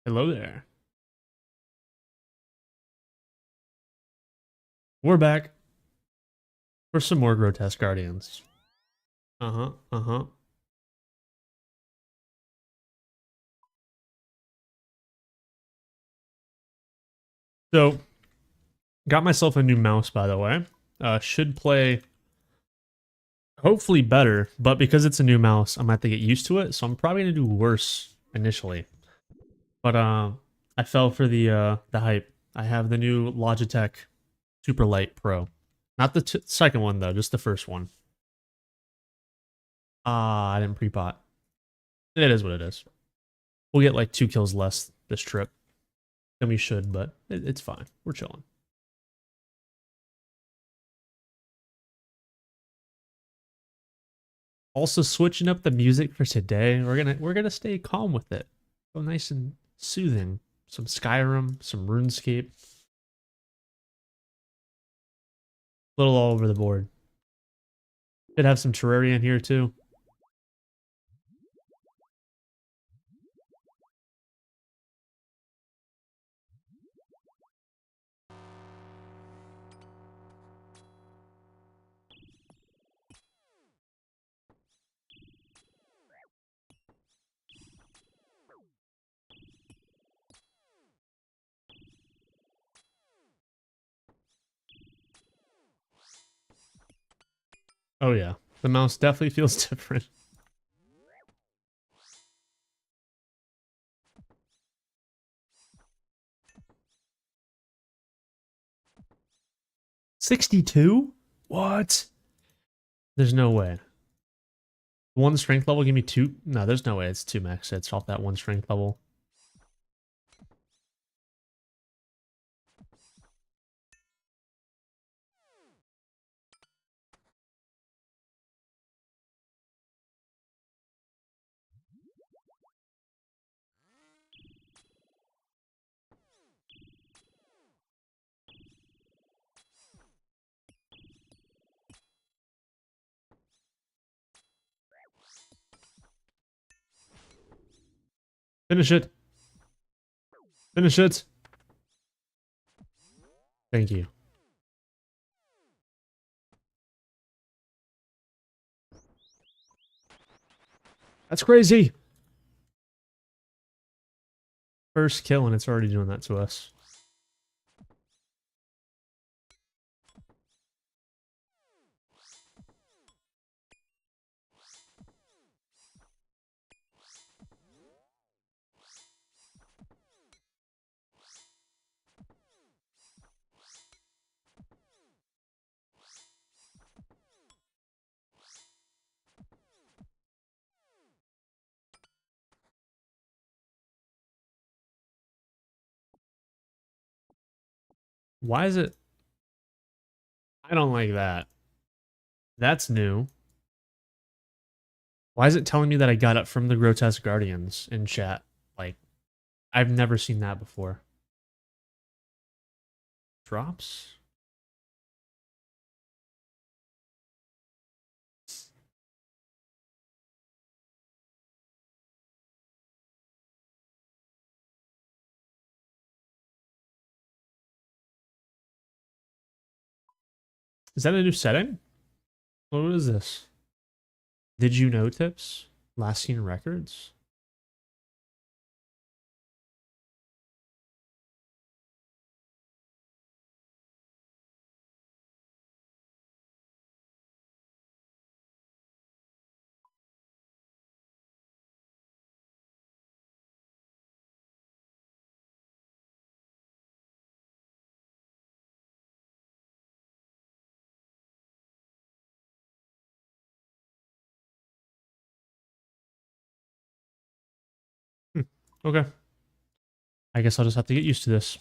Hello there. We're back for some more Grotesque Guardians. Uh-huh. So, got myself a new mouse, by the way. Should play hopefully better, but because it's a new mouse, I'm gonna have to get used to it, so I'm probably gonna do worse initially. But I fell for the hype. I have the new Logitech Superlight Pro. Not the second one though, just the first one. I didn't pre-pot. It is what it is. We'll get like 2 kills less this trip than we should, but it's fine. We're chilling. Also switching up the music for today. We're gonna stay calm with it. Go nice and soothing. Some Skyrim, some Runescape. A little all over the board. Should have some Terraria in here too. Oh yeah. The mouse definitely feels different. $62? What? There's no way. One strength level give me 2? No, there's no way it's 2 max hits off that one strength level. Finish it. Finish it. Thank you. That's crazy. First kill and it's already doing that to us. Why is it? I don't like that. That's new. Why is it telling me that I got it from the Grotesque Guardians in chat? Like, I've never seen that before. Drops? Is that a new setting? What is this? Did you know tips? Last seen records? Okay. I guess I'll just have to get used to this.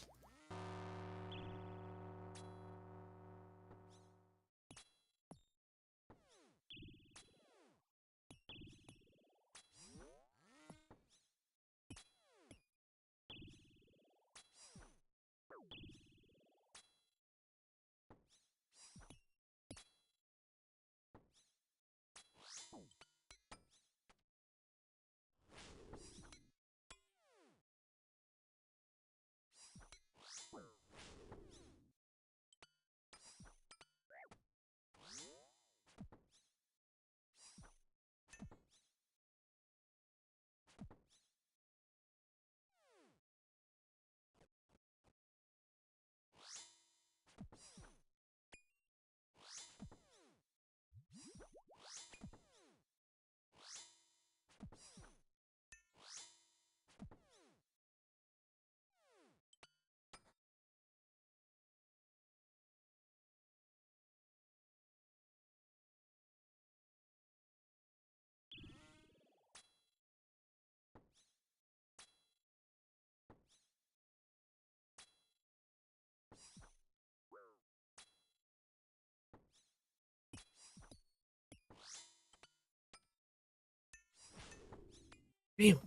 Damn.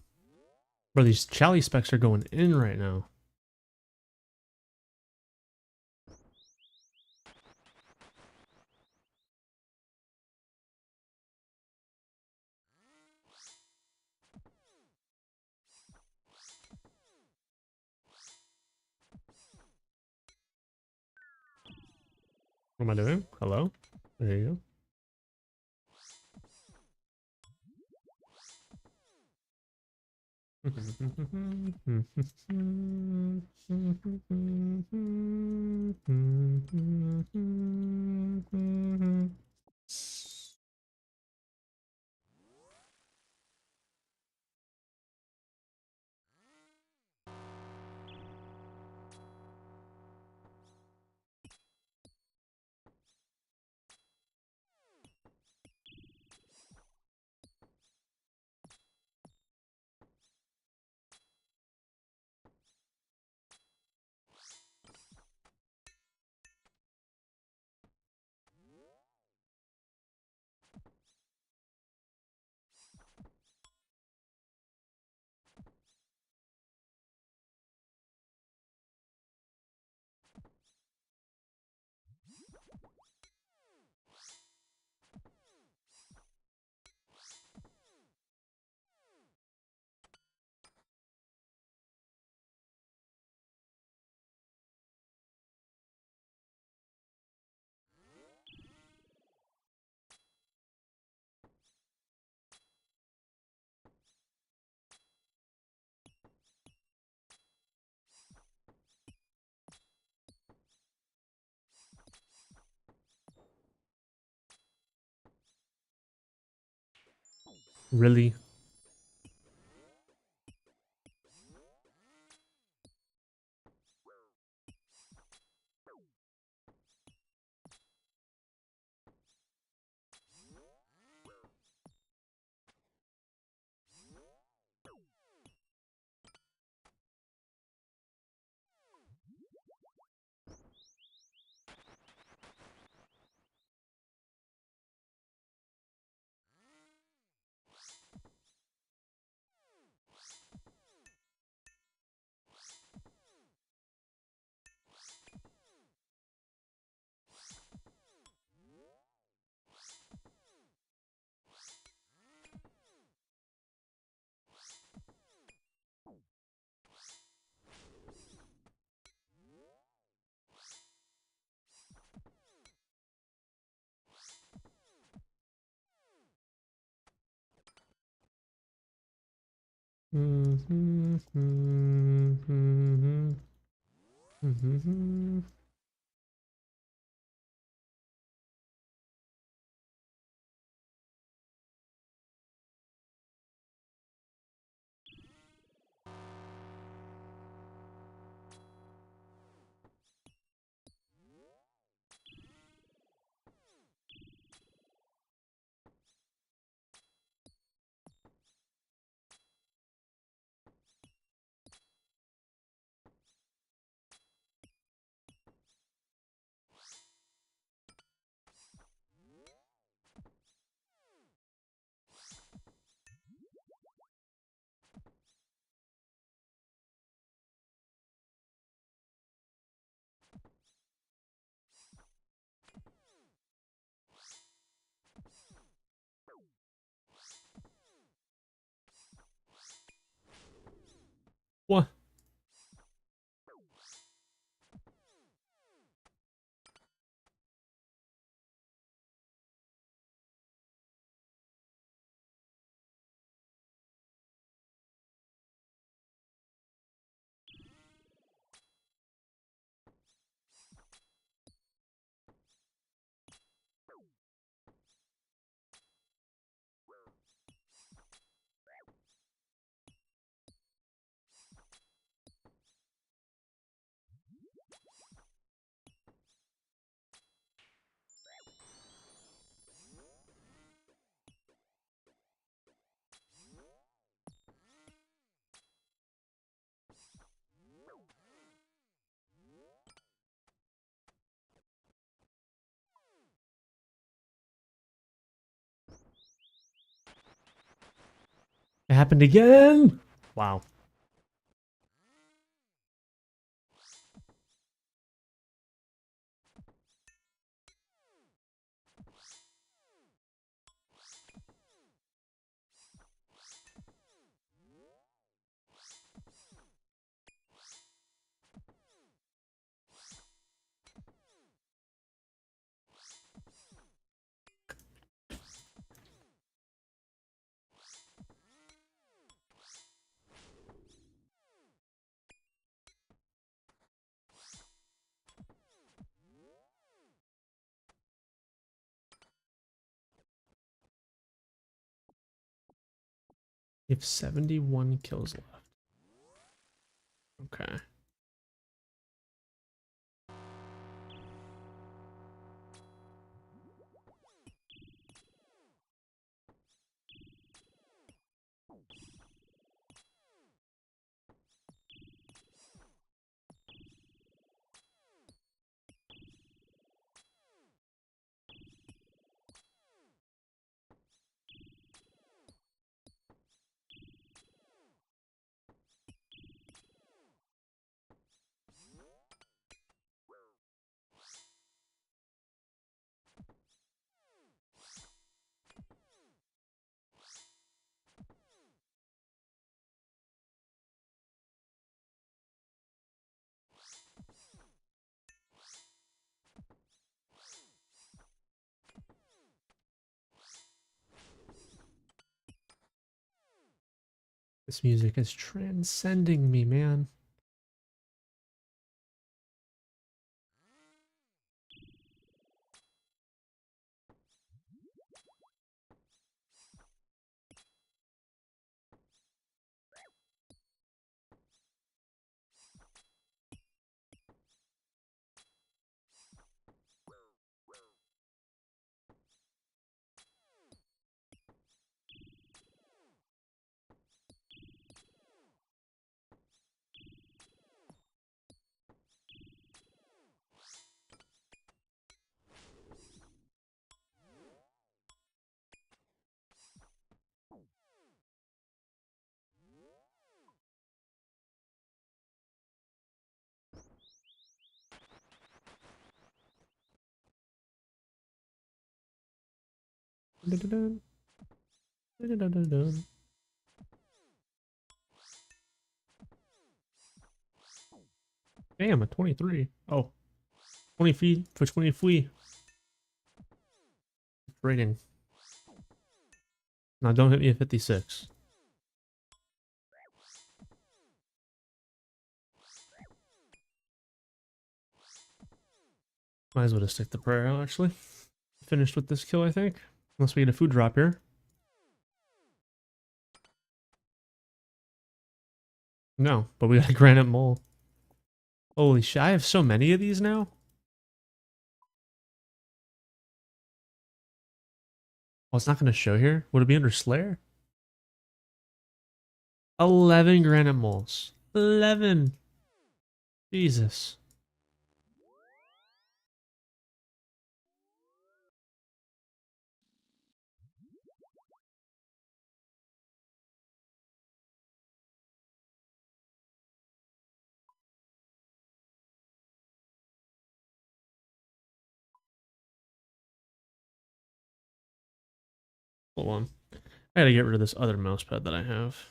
Bro, these Chally specs are going in right now. What am I doing? Hello? There you go. Really? It happened again. Wow. You have 71 kills left. Okay. This music is transcending me, man. Dun-dun-dun. Dun-dun-dun-dun. Damn, a 23. Oh, 20 feet for 20 feet. Rating. Now don't hit me at 56. Might as well just stick the prayer out, actually. Finished with this kill, I think. Unless we get a food drop here. No, but we got a granite mole. Holy shit, I have so many of these now. Oh, it's not going to show here? Would it be under Slayer? 11 granite moles. 11. Jesus. Hold on. I gotta get rid of this other mousepad that I have.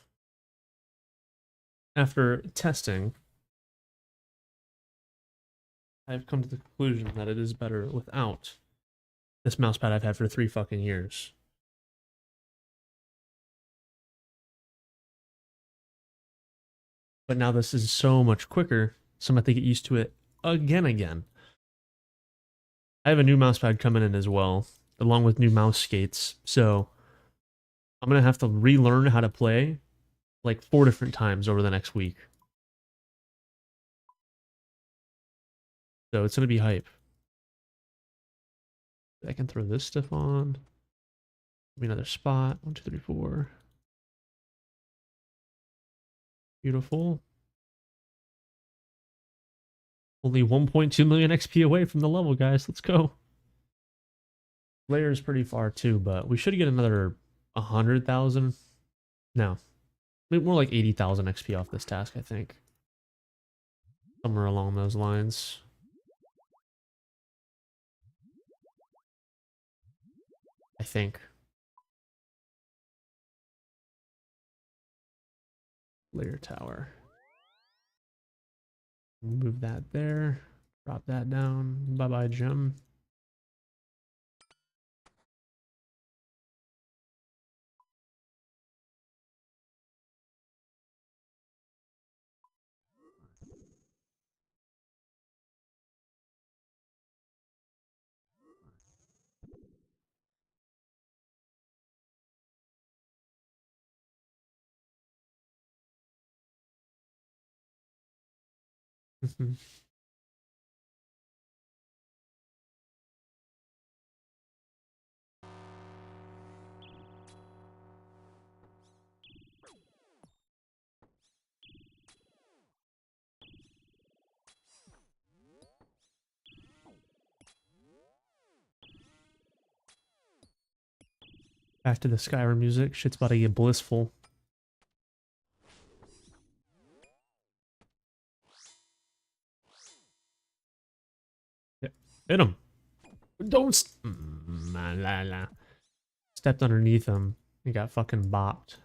After testing, I've come to the conclusion that it is better without this mousepad I've had for 3 fucking years. But now this is so much quicker, so I'm gonna have to get used to it again. I have a new mousepad coming in as well, along with new mouse skates, so I'm gonna have to relearn how to play like 4 different times over the next week. So it's gonna be hype. I can throw this stuff on. Maybe another spot. 1, 2, 3, 4. Beautiful. Only 1.2 million XP away from the level, guys. Let's go. Layer's pretty far too, but we should get another 100,000 No. Maybe more like 80,000 XP off this task, I think. Somewhere along those lines. I think. Layer tower. Move that there. Drop that down. Bye-bye, gem. Back to the Skyrim music. Shit's about to get blissful. Yep. Hit him. Don't. Stepped underneath him. He got fucking bopped.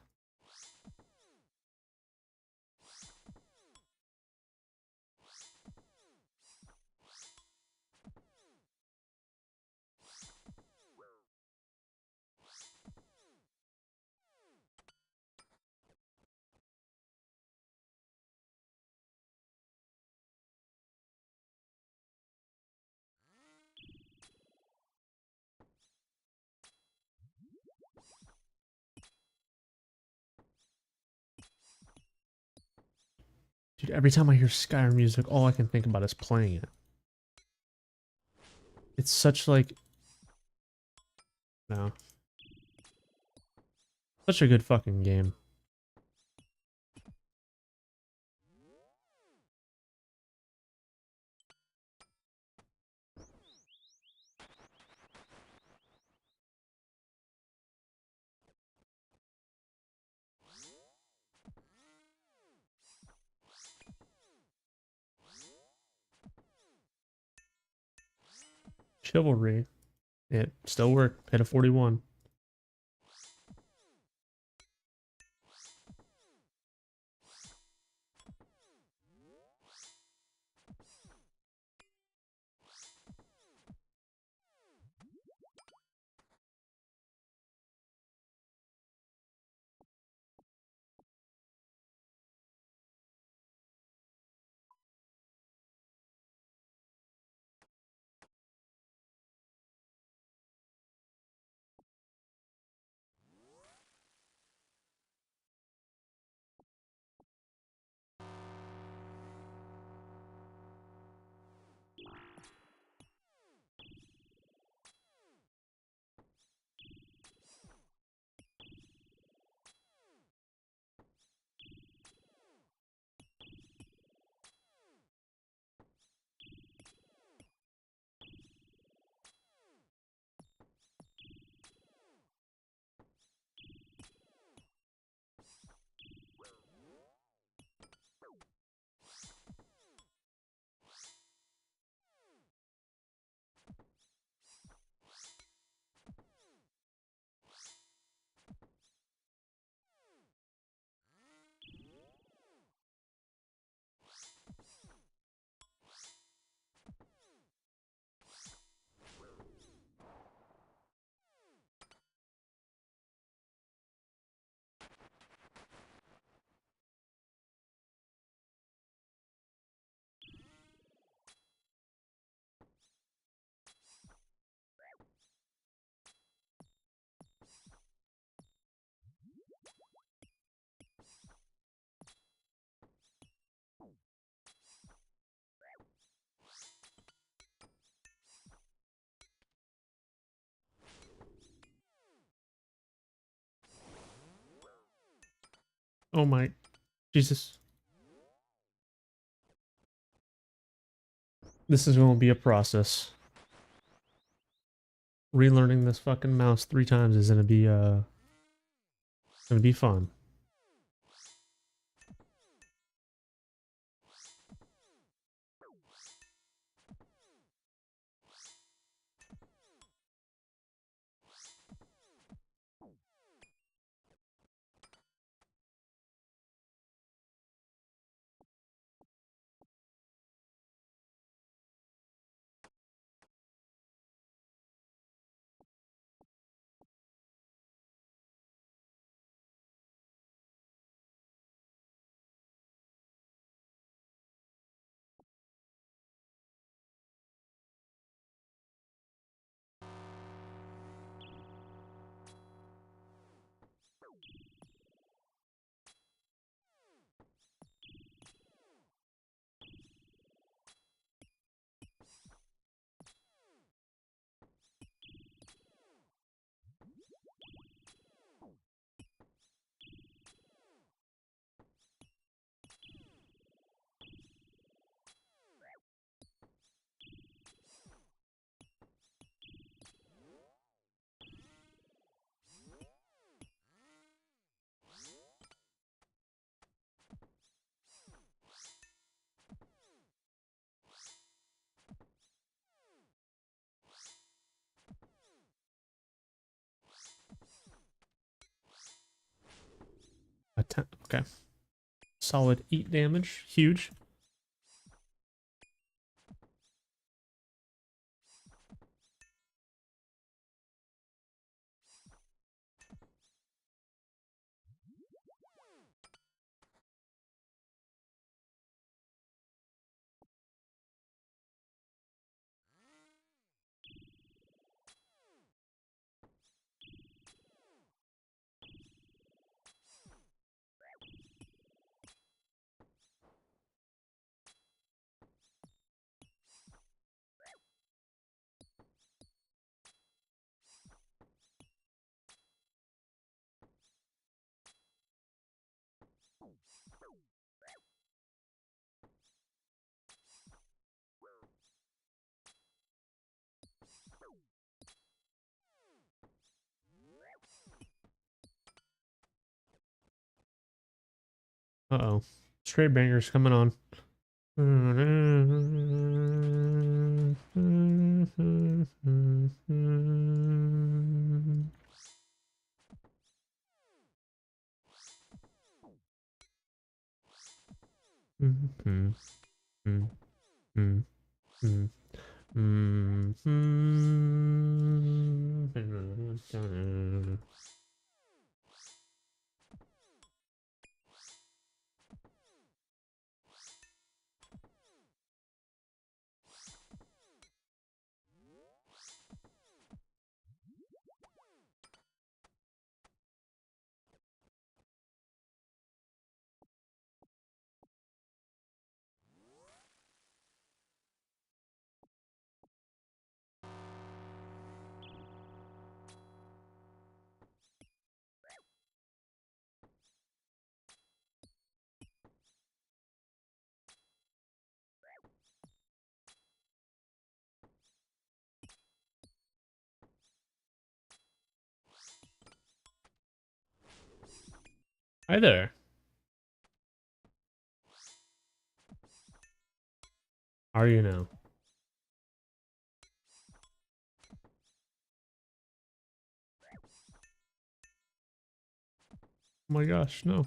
Dude, every time I hear Skyrim music, all I can think about is playing it. It's such like... No. Such a good fucking game. Chivalry. It still worked. Hit a 41. Oh my... Jesus. This is going to be a process. Relearning this fucking mouse 3 times is going to be fun. Okay. Solid 8 damage. Huge. Uh-oh. Straight bangers coming on. Hi there. How are you now? Oh my gosh, no.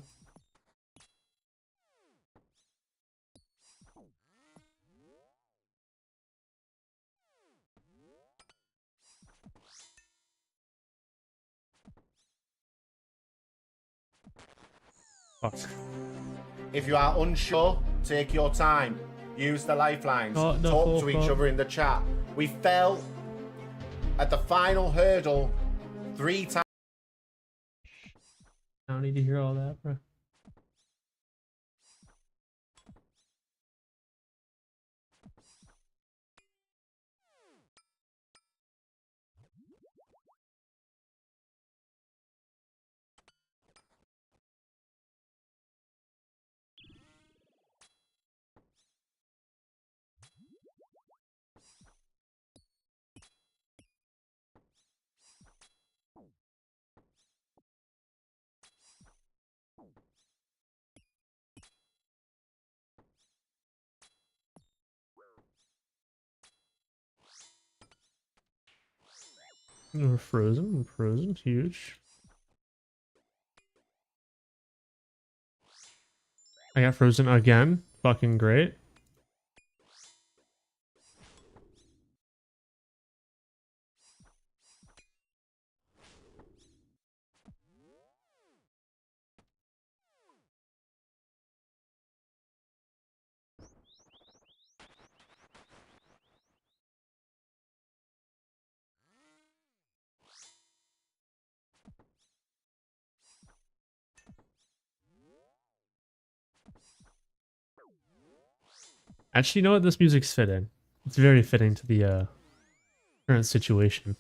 Fuck. If you are unsure, take your time. Use the lifelines. Oh, no, Talk to each fuck. other in the chat. We fell at the final hurdle 3 times. I don't need to hear all that, bro. We're frozen. We're frozen. Huge. I got frozen again. Fucking great. Actually, you know what? This music's fitting. It's very fitting to the current situation.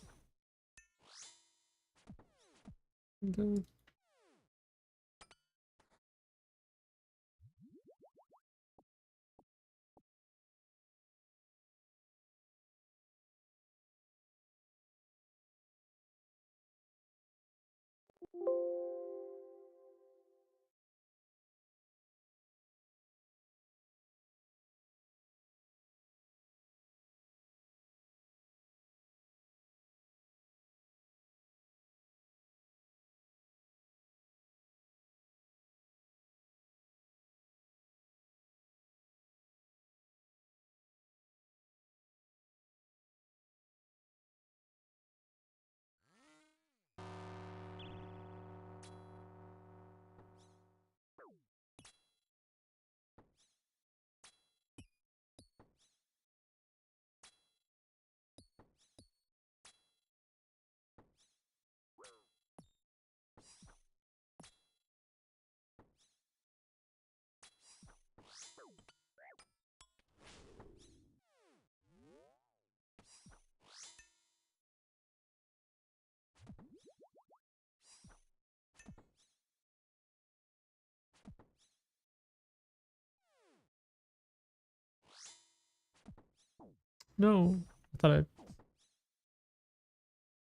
No. I thought I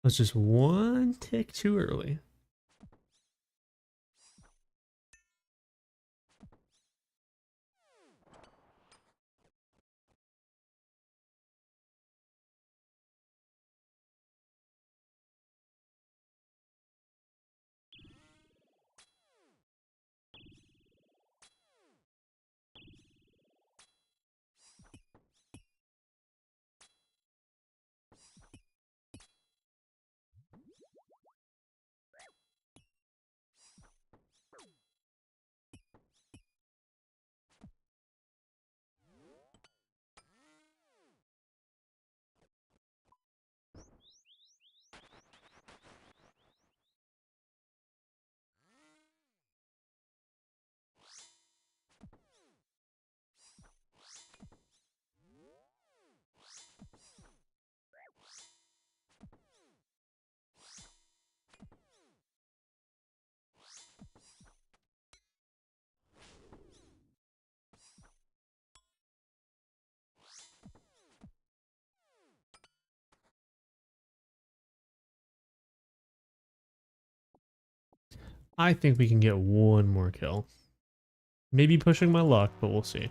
was just one tick too early. I think we can get one more kill. Maybe pushing my luck, but we'll see.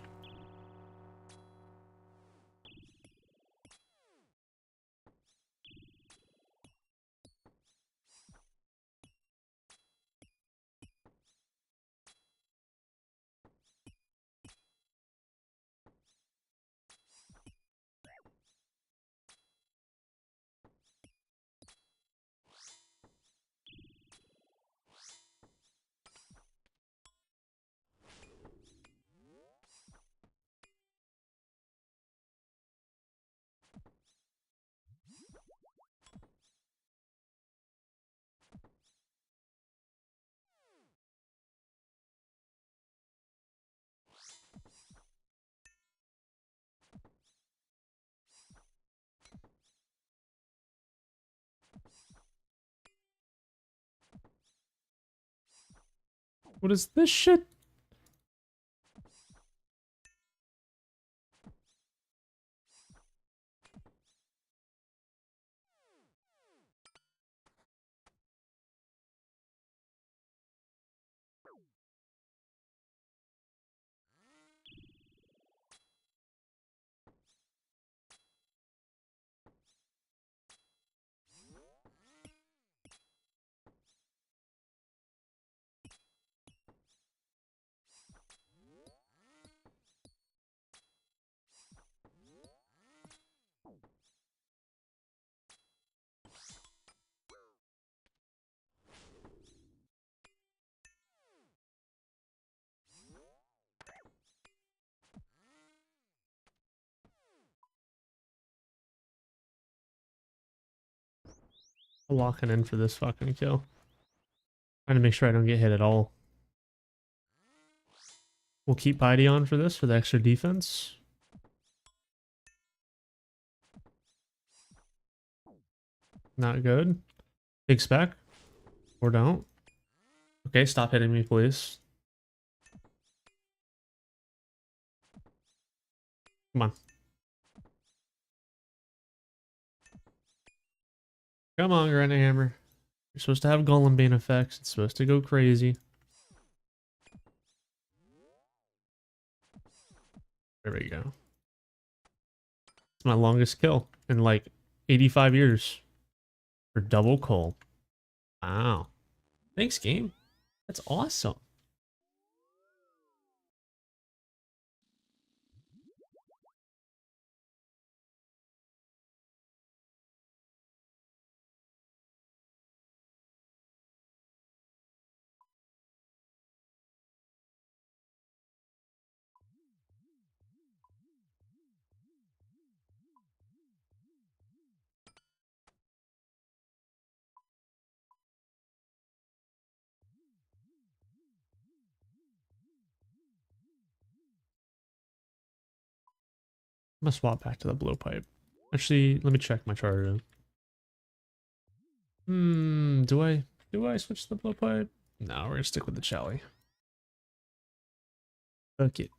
What is this shit? I'm locking in for this fucking kill. Trying to make sure I don't get hit at all. We'll keep Piety on for this for the extra defense. Not good. Big spec. Or don't. Okay, stop hitting me, please. Come on. Come on, Granite Hammer. You're supposed to have Golembane effects. It's supposed to go crazy. There we go. It's my longest kill in like 85 years. For double coal. Wow. Thanks, game. That's awesome. I'm gonna swap back to the blowpipe. Actually, let me check my charter. Do I switch to the blowpipe? No, we're gonna stick with the Chally. Fuck it.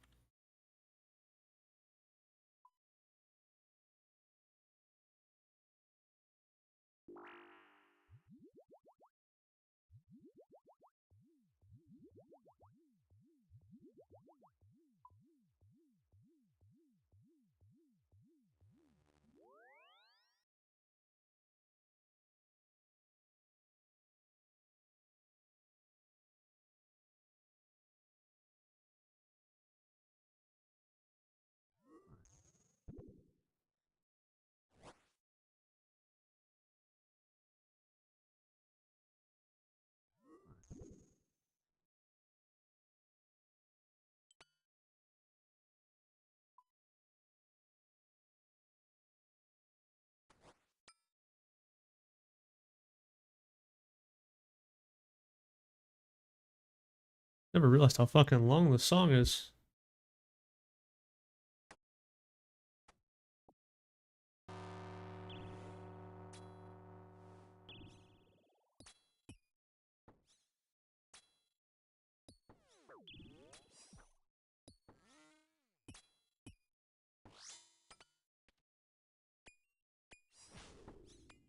Never realized how fucking long this song is.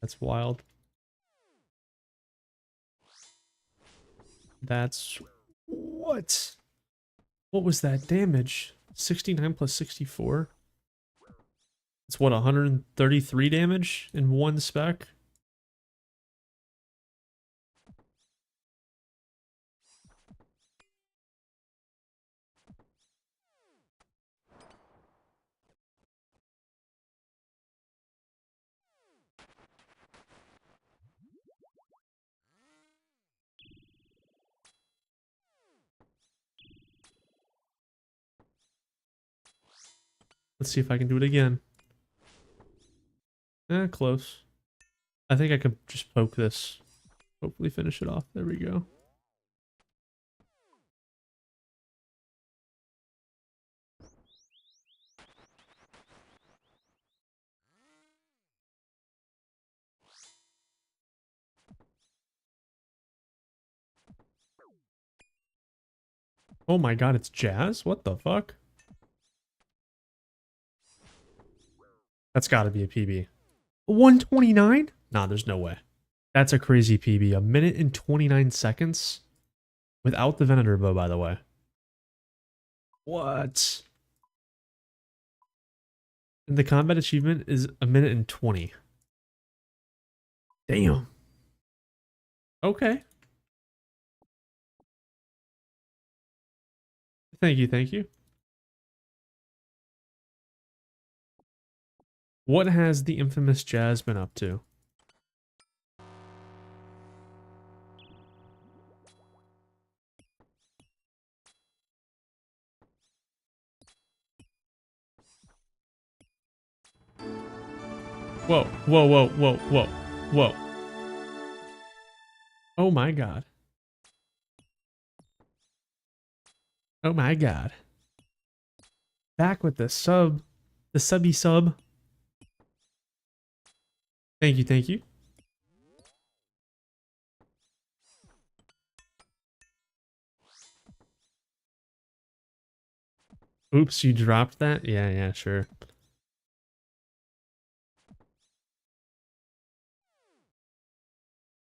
That's wild. That's what? What was that damage? 69 plus 64? It's what, 133 damage in one spec? Let's see if I can do it again. Close. I think I could just poke this. Hopefully finish it off. There we go. Oh my god, it's Jazz? What the fuck? That's gotta be a PB. 129? Nah, there's no way. That's a crazy PB. A minute and 29 seconds? Without the Venator bow, by the way. What? And the combat achievement is a minute and 20. Damn. Okay. Thank you, thank you. What has the infamous Jazz been up to? Whoa, whoa, whoa, whoa, whoa, whoa. Oh my god. Oh my god. Back with the sub. The subby sub. Thank you, thank you. Oops, you dropped that? Yeah, yeah, sure.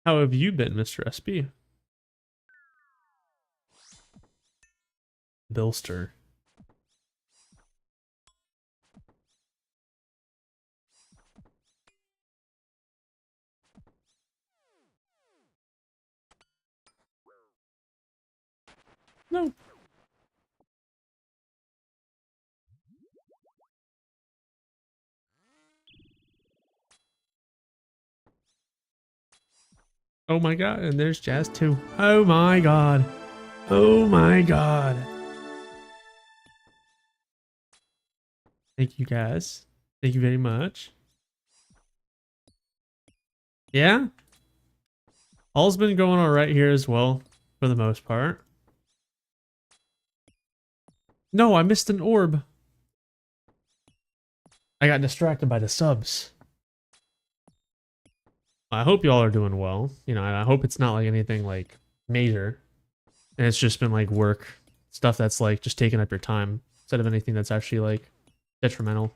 How have you been, Mr. SB? Bilster. No. Oh my god, and there's Jazz too. Oh my god. Oh my god. Thank you guys. Thank you very much. Yeah? All's been going alright here as well, for the most part. No, I missed an orb. I got distracted by the subs. I hope y'all are doing well. You know, I hope it's not like anything like major. And it's just been like work stuff that's like just taking up your time instead of anything that's actually like detrimental.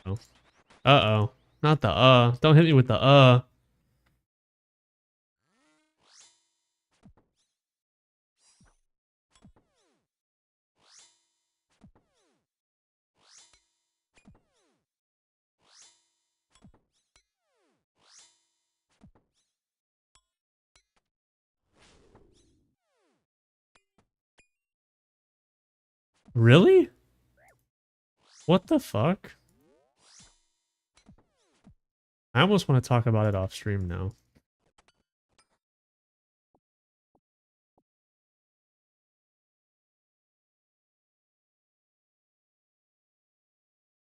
Oh. Uh-oh. Not the Don't hit me with the Really? What the fuck? I almost want to talk about it off stream now.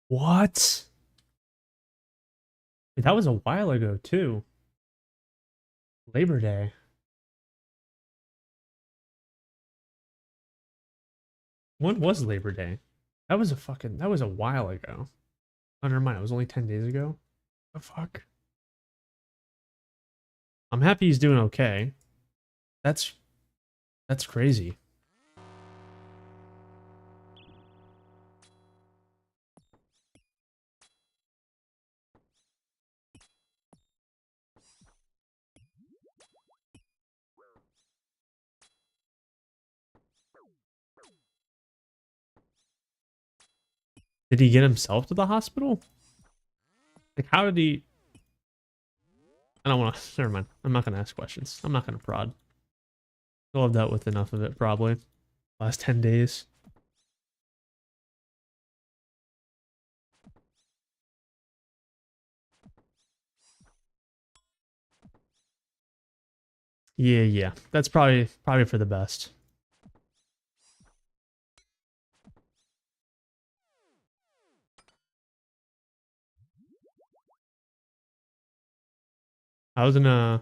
What? That was a while ago, too. Labor Day. When was Labor Day? That was a while ago. Oh, never mind. It was only 10 days ago. The fuck? I'm happy he's doing okay. That's crazy. Did he get himself to the hospital? Like, how did he... I don't want to... Never mind. I'm not going to ask questions. I'm not going to prod. I'll have dealt with enough of it, probably. Last 10 days. Yeah. That's probably for the best. I was in a...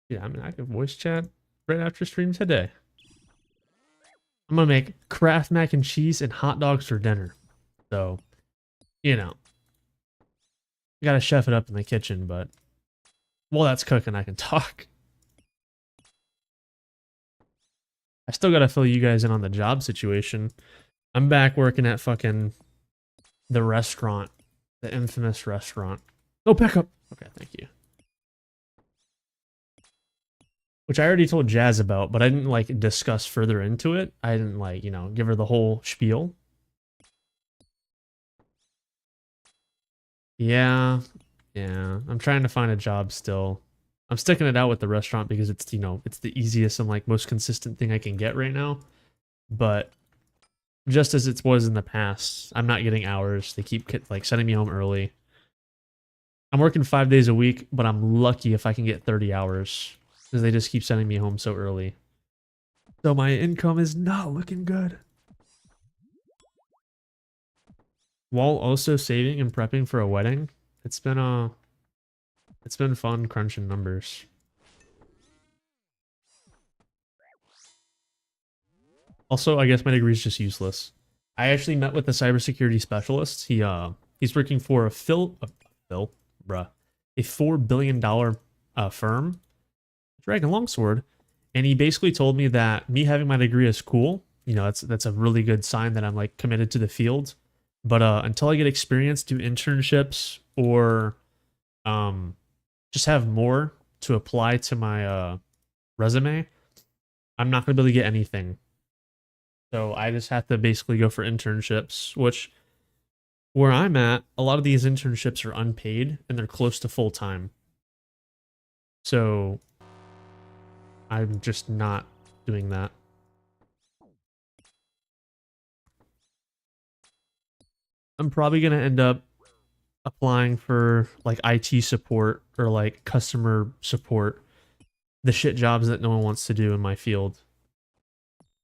Yeah, I'm in active voice chat right after stream today. I'm gonna make Kraft mac and cheese and hot dogs for dinner. So, you know, you gotta chef it up in the kitchen, but while that's cooking, I can talk. I still gotta fill you guys in on the job situation. I'm back working at fucking the restaurant, the infamous restaurant. No pickup. Okay, thank you. Which I already told Jazz about, but I didn't like discuss further into it. I didn't like, you know, give her the whole spiel. Yeah. I'm trying to find a job still. I'm sticking it out with the restaurant because it's, you know, it's the easiest and like most consistent thing I can get right now. But just as it was in the past, I'm not getting hours. They keep like sending me home early. I'm working 5 days a week, but I'm lucky if I can get 30 hours because they just keep sending me home so early. So my income is not looking good. While also saving and prepping for a wedding, it's been fun crunching numbers. Also, I guess my degree is just useless. I actually met with the cybersecurity specialist. He's working for a $4 billion firm, Dragon Longsword, and he basically told me that me having my degree is cool. You know, that's a really good sign that I'm like committed to the field. But until I get experience, do internships, or just have more to apply to my resume, I'm not gonna be able to get anything. So I just have to basically go for internships, which where I'm at, a lot of these internships are unpaid and they're close to full time. So I'm just not doing that. I'm probably going to end up applying for like IT support or like customer support, the shit jobs that no one wants to do in my field,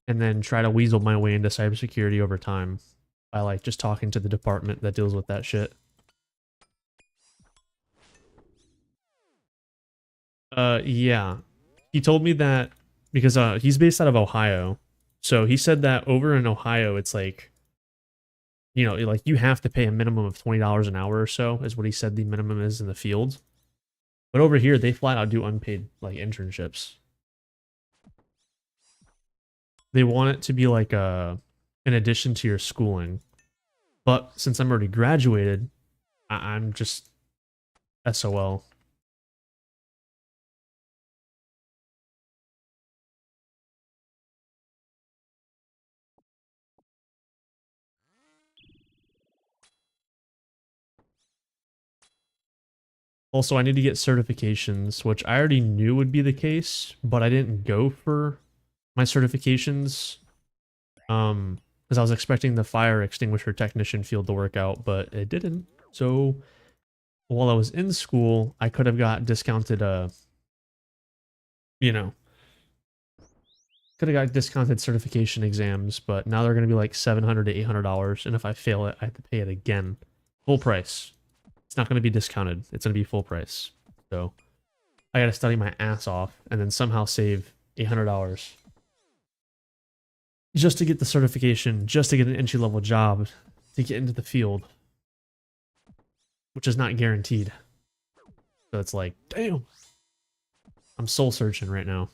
and then try to weasel my way into cybersecurity over time by like just talking to the department that deals with that shit. Yeah. He told me that because he's based out of Ohio. So he said that over in Ohio it's like, you know, like you have to pay a minimum of $20 an hour or so is what he said the minimum is in the field. But over here they flat out do unpaid like internships. They want it to be like an addition to your schooling. But since I'm already graduated, I'm just SOL. Also, I need to get certifications, which I already knew would be the case, but I didn't go for my certifications. Because I was expecting the fire extinguisher technician field to work out, but it didn't. So while I was in school, I could have got discounted, you know, could have got discounted certification exams, but now they're going to be like $700 to $800, and if I fail it, I have to pay it again. Full price. It's not going to be discounted. It's going to be full price. So I got to study my ass off and then somehow save $800 just to get the certification, just to get an entry-level job, to get into the field, which is not guaranteed. So it's like, damn. I'm soul searching right now.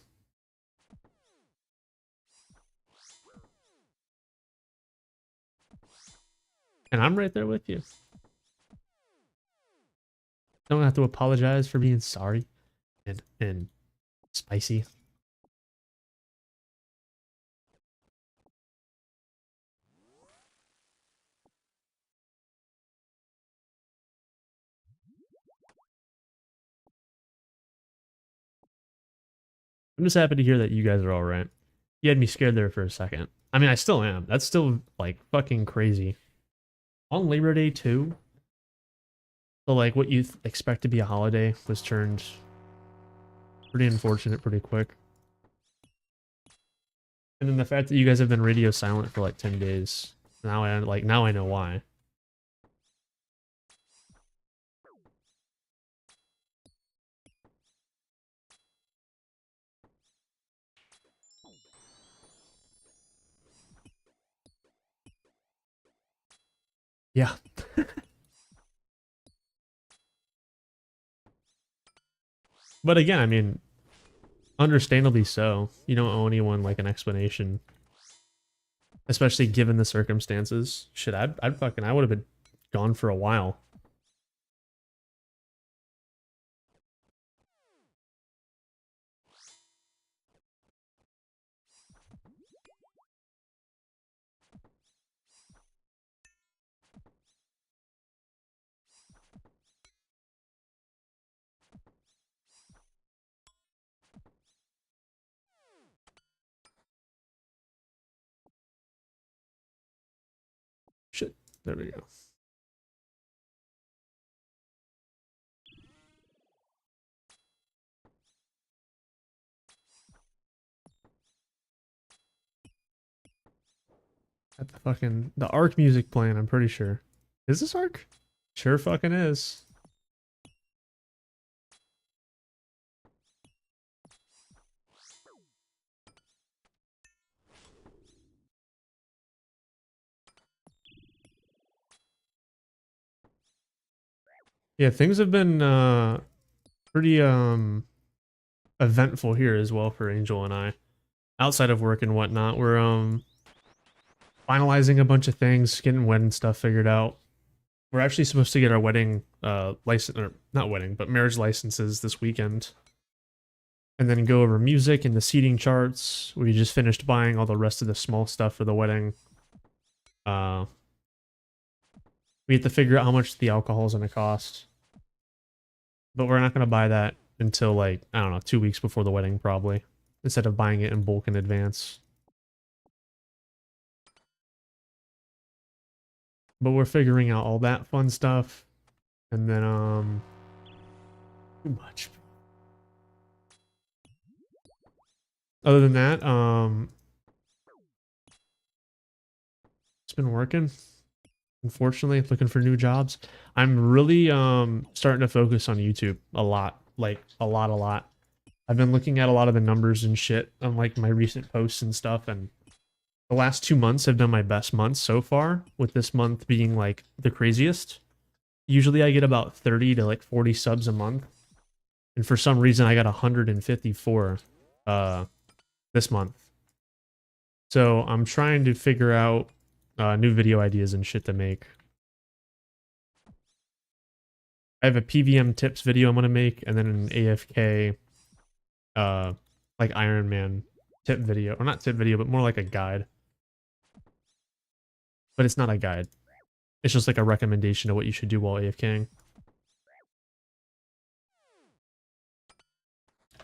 And I'm right there with you. Don't have to apologize for being sorry and spicy. I'm just happy to hear that you guys are all right. You had me scared there for a second. I mean, I still am. That's still like fucking crazy. On Labor Day too. So like what you expect to be a holiday was turned pretty unfortunate pretty quick. And then the fact that you guys have been radio silent for like 10 days. Now I know why. Yeah. But again, I mean, understandably so. You don't owe anyone like an explanation. Especially given the circumstances. Shit, I would have been gone for a while. Shit. There we go. Got the Arc music playing, I'm pretty sure. Is this Arc? Sure fucking is. Yeah, things have been pretty eventful here as well for Angel and I. Outside of work and whatnot, we're finalizing a bunch of things, getting wedding stuff figured out. We're actually supposed to get our wedding license, or not wedding, but marriage licenses this weekend. And then go over music and the seating charts. We just finished buying all the rest of the small stuff for the wedding. We have to figure out how much the alcohol is going to cost. But we're not going to buy that until like, I don't know, 2 weeks before the wedding probably. Instead of buying it in bulk in advance. But we're figuring out all that fun stuff. And then, too much. Other than that, it's been working. Unfortunately, looking for new jobs. I'm really starting to focus on YouTube a lot. Like a lot. I've been looking at a lot of the numbers and shit on like my recent posts and stuff, and the last 2 months have been my best months so far, with this month being like the craziest. Usually I get about 30 to like 40 subs a month. And for some reason I got 154 this month. So I'm trying to figure out new video ideas and shit to make. I have a PVM tips video I'm gonna make, and then an AFK, like Iron Man tip video, or not tip video, but more like a guide. But it's not a guide. It's just like a recommendation of what you should do while AFKing.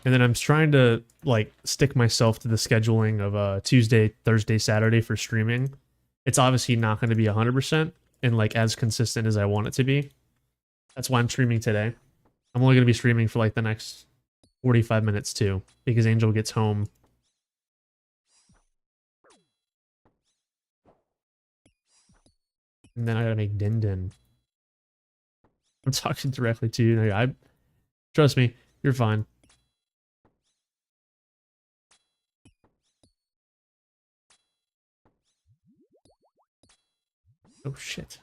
And then I'm trying to like stick myself to the scheduling of Tuesday, Thursday, Saturday for streaming. It's obviously not going to be 100% and like as consistent as I want it to be. That's why I'm streaming today. I'm only going to be streaming for like the next 45 minutes too, because Angel gets home. And then I gotta make Din Din. I'm talking directly to you. I trust me, you're fine. Oh shit.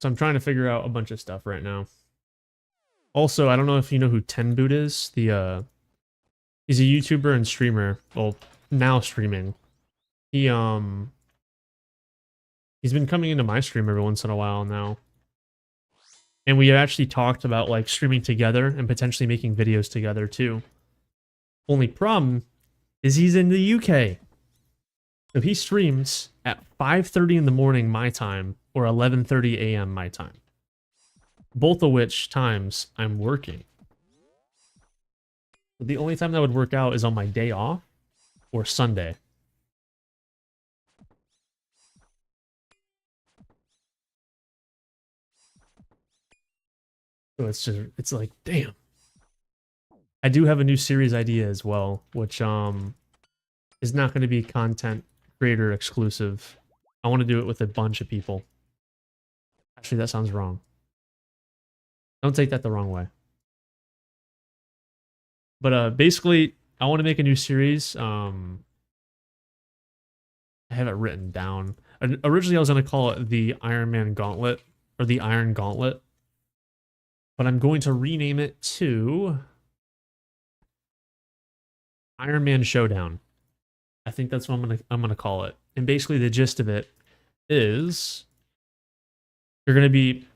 So I'm trying to figure out a bunch of stuff right now. Also, I don't know if you know who Ten Boot is. He's a YouTuber and streamer. Well, now streaming. He's been coming into my stream every once in a while now. And we actually talked about like streaming together and potentially making videos together too. Only problem is he's in the UK. So he streams at 5:30 in the morning my time or 11:30 a.m. my time. Both of which times I'm working. But the only time that would work out is on my day off or Sunday. So it's like, damn. I do have a new series idea as well, which is not going to be content creator exclusive. I want to do it with a bunch of people. Actually, that sounds wrong. Don't take that the wrong way. But basically, I want to make a new series. I have it written down. Originally, I was going to call it the Iron Man Gauntlet or the Iron Gauntlet, but I'm going to rename it to Iron Man Showdown. I think that's what I'm gonna call it. And basically, the gist of it is it's gonna be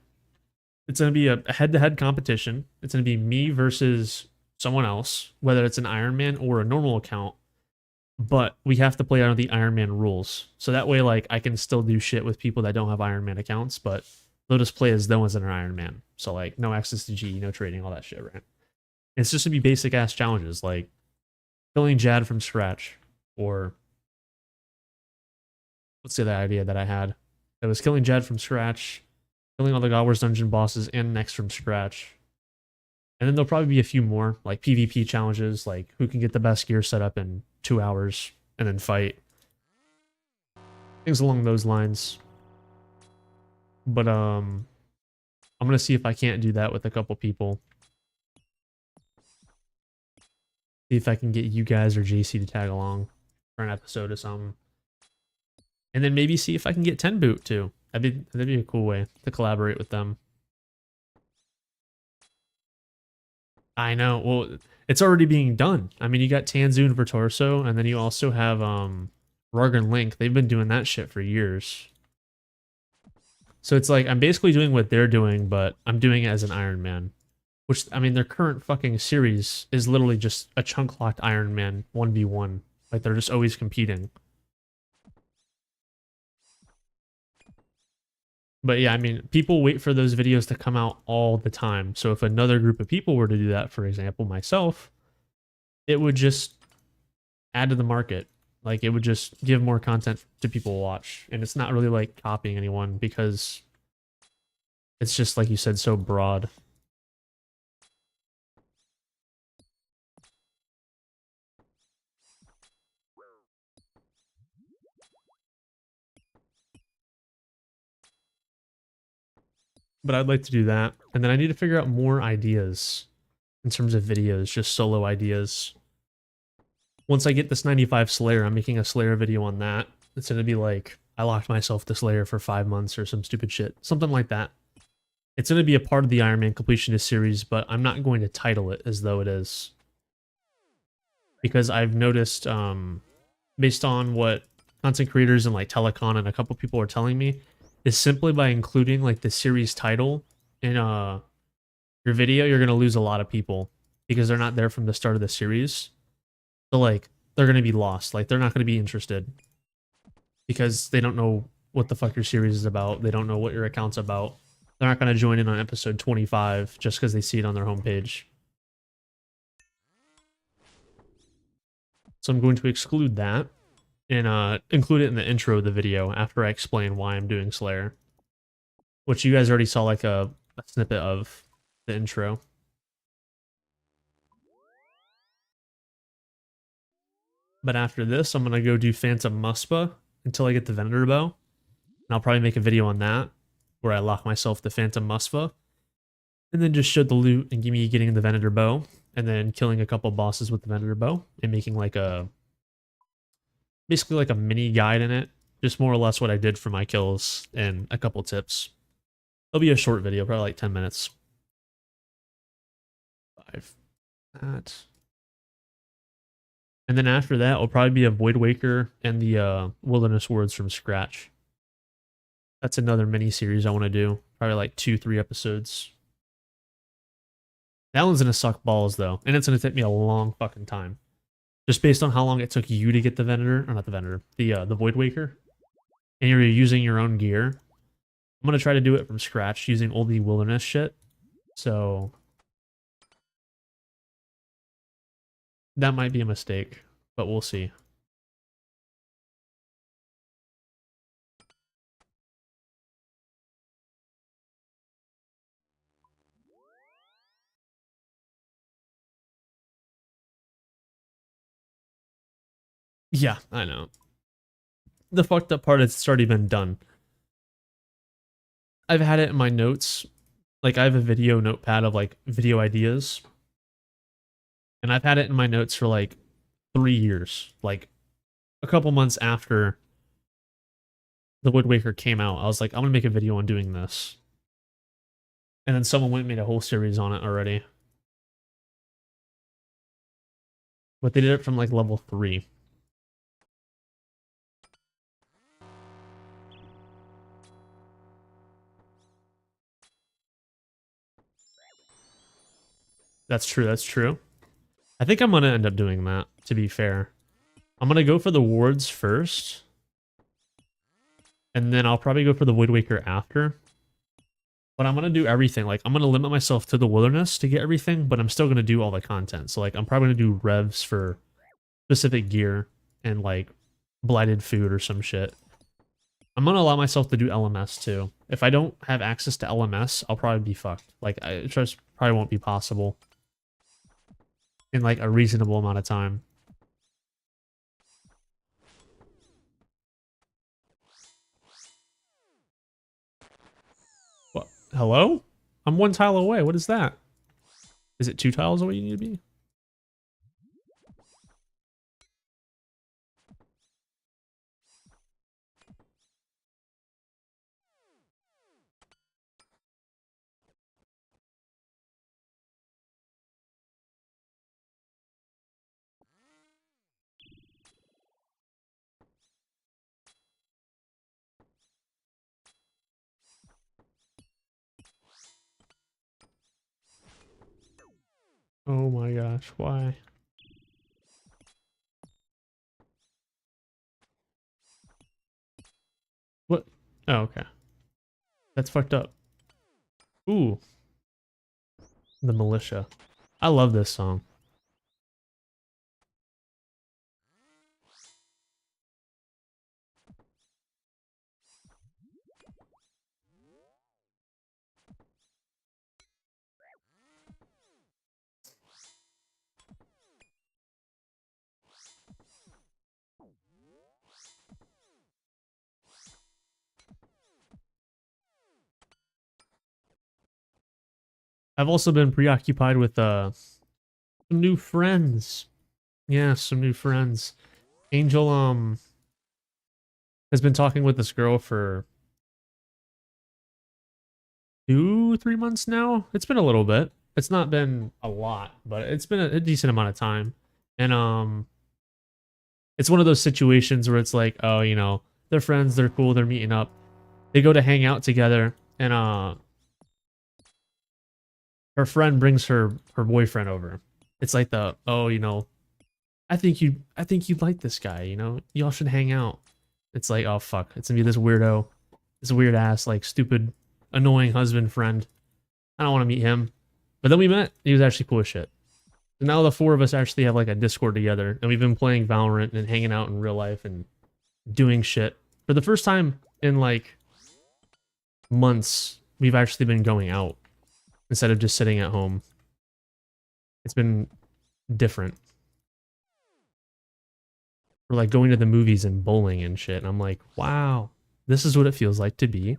a head-to-head competition. It's gonna be me versus someone else, whether it's an Iron Man or a normal account. But we have to play under the Iron Man rules, so that way, like, I can still do shit with people that don't have Iron Man accounts, but they'll just play as though as an Iron Man. So like, no access to G, no trading, all that shit, right? It's just gonna be basic ass challenges like killing Jad from scratch, or what's the other idea that I had? It was killing Jad from scratch, killing all the God Wars dungeon bosses and next from scratch. And then there'll probably be a few more, like PvP challenges, like who can get the best gear set up in 2 hours and then fight. Things along those lines. But I'm gonna see if I can't do that with a couple people. See if I can get you guys or JC to tag along for an episode or something. And then maybe see if I can get Ten Boot too. That'd be a cool way to collaborate with them. I know. Well, it's already being done. I mean, you got Tanzu and Vertorso, and then you also have Rug and Link. They've been doing that shit for years. So it's like I'm basically doing what they're doing, but I'm doing it as an Iron Man. Which, I mean, their current fucking series is literally just a chunk-locked Iron Man 1v1. Like, they're just always competing. But yeah, I mean, people wait for those videos to come out all the time. So if another group of people were to do that, for example, myself, it would just add to the market. Like, it would just give more content to people to watch. And it's not really, like, copying anyone because it's just, like you said, so broad. But I'd like to do that. And then I need to figure out more ideas in terms of videos, just solo ideas. Once I get this 95 Slayer, I'm making a Slayer video on that. It's going to be like, I locked myself to Slayer for 5 months or some stupid shit. Something like that. It's going to be a part of the Iron Man Completionist series, but I'm not going to title it as though it is. Because I've noticed, based on what content creators and like Telecon and a couple people are telling me, is simply by including like the series title in your video, you're gonna lose a lot of people because they're not there from the start of the series. So like they're gonna be lost. Like they're not gonna be interested because they don't know what the fuck your series is about. They don't know what your account's about. They're not gonna join in on episode 25 just because they see it on their homepage. So I'm going to exclude that and include it in the intro of the video after I explain why I'm doing Slayer, which you guys already saw like a snippet of the intro. But after this, I'm going to go do Phantom Muspa until I get the Venator Bow. And I'll probably make a video on that where I lock myself the Phantom Muspa and then just show the loot and give me getting the Venator Bow and then killing a couple bosses with the Venator Bow and making like a basically like a mini guide in it. Just more or less what I did for my kills and a couple tips. It'll be a short video, probably like 10 minutes. 5. That. And then after that, will probably be a Void Waker and the Wilderness Words from scratch. That's another mini series I want to do. Probably like 2-3 episodes. That one's gonna suck balls though, and it's gonna take me a long fucking time. Just based on how long it took you to get the Venator, or not the Venator, the Void Waker, and you're using your own gear. I'm gonna try to do it from scratch using all the Wilderness shit. So that might be a mistake, but we'll see. Yeah, I know. The fucked up part is it's already been done. I've had it in my notes. Like, I have a video notepad of, like, video ideas. And I've had it in my notes for, like, 3 years. Like, a couple months after the Wood Waker came out, I was like, I'm gonna make a video on doing this. And then someone went and made a whole series on it already. But they did it from, like, level 3. That's true, that's true. I think I'm gonna end up doing that, to be fair. I'm gonna go for the wards first. And then I'll probably go for the Wood Waker after. But I'm gonna do everything. Like, I'm gonna limit myself to the wilderness to get everything, but I'm still gonna do all the content. So, like, I'm probably gonna do revs for specific gear and, like, blighted food or some shit. I'm gonna allow myself to do LMS, too. If I don't have access to LMS, I'll probably be fucked. Like, it just probably won't be possible in, like, a reasonable amount of time. What? Hello? I'm 1 tile away. What is that? Is it 2 tiles away you need to be? Oh my gosh, why? What? Oh, okay. That's fucked up. Ooh. The Militia. I love this song. I've also been preoccupied with some new friends. Yeah, some new friends. Angel has been talking with this girl for 2-3 months now. It's been a little bit. It's not been a lot, but it's been a decent amount of time. And it's one of those situations where it's like, oh, you know, they're friends, they're cool, they're meeting up. they go to hang out together, and her friend brings her boyfriend over. It's like the, oh, you know, I think you'd like this guy, you know, y'all should hang out. It's like, oh fuck, it's gonna be this weirdo, this weird ass, like stupid, annoying husband friend. I don't want to meet him. But then we met. He was actually cool as shit. And now the four of us actually have like a Discord together, and we've been playing Valorant and hanging out in real life and doing shit. For the first time in like months, we've actually been going out instead of just sitting at home. It's been different. We're like going to the movies and bowling and shit. And I'm like, wow, this is what it feels like to be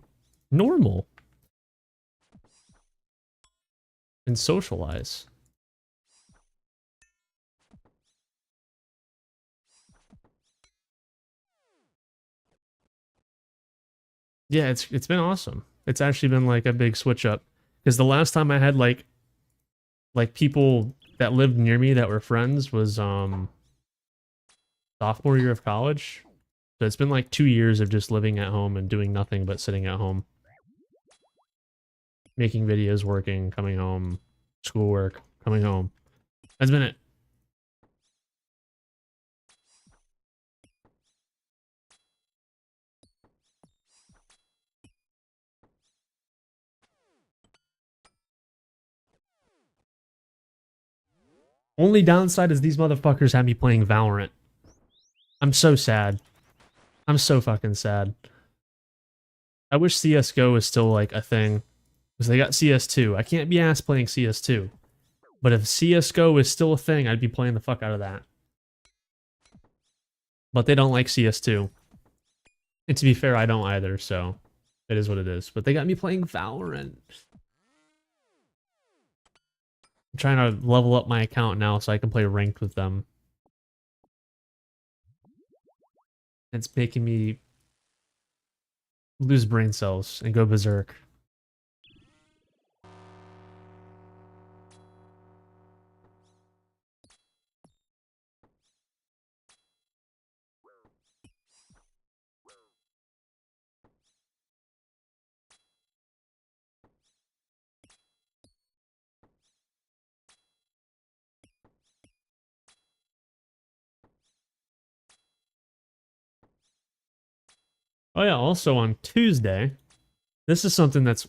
normal and socialize. Yeah, it's been awesome. It's actually been like a big switch up, because the last time I had like people that lived near me that were friends was sophomore year of college. So it's been like 2 years of just living at home and doing nothing but sitting at home, making videos, working, coming home, schoolwork, coming home. That's been it. Only downside is these motherfuckers have me playing Valorant. I'm so sad. I'm so fucking sad. I wish CSGO was still like a thing, because they got CS2. I can't be asked playing CS2. But if CSGO is still a thing, I'd be playing the fuck out of that. But they don't like CS2. And to be fair, I don't either, so it is what it is. But they got me playing Valorant. I'm trying to level up my account now so I can play ranked with them. It's making me lose brain cells and go berserk. Oh yeah, also on Tuesday, this is something that's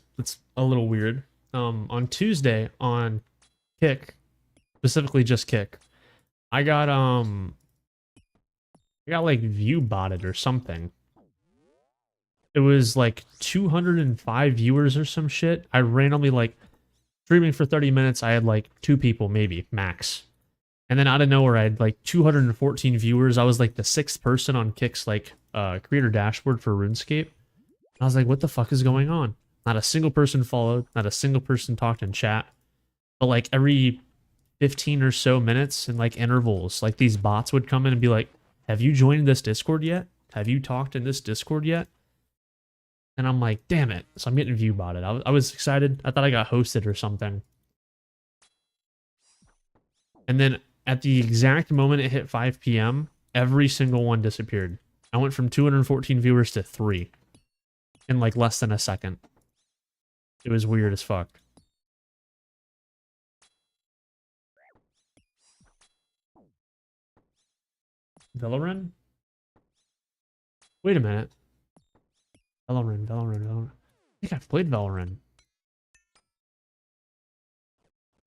a little weird. On Tuesday on Kick, specifically just Kick, I got like view botted or something. It was like 205 viewers or some shit. I randomly like streaming for 30 minutes. I had like 2 people maybe max. And then out of nowhere, I had like 214 viewers. I was like the 6th person on Kick's like creator dashboard for Runescape. I was like, what the fuck is going on? Not a single person followed. Not a single person talked in chat. But like every 15 or so minutes in like intervals, like these bots would come in and be like, have you joined this Discord yet? Have you talked in this Discord yet? And I'm like, damn it. So I'm getting view botted. I was excited. I thought I got hosted or something. And then at the exact moment it hit 5 p.m., every single one disappeared. I went from 214 viewers to 3 in like less than a second. It was weird as fuck. Valorant? Wait a minute. Valorant. I think I've played Valorant.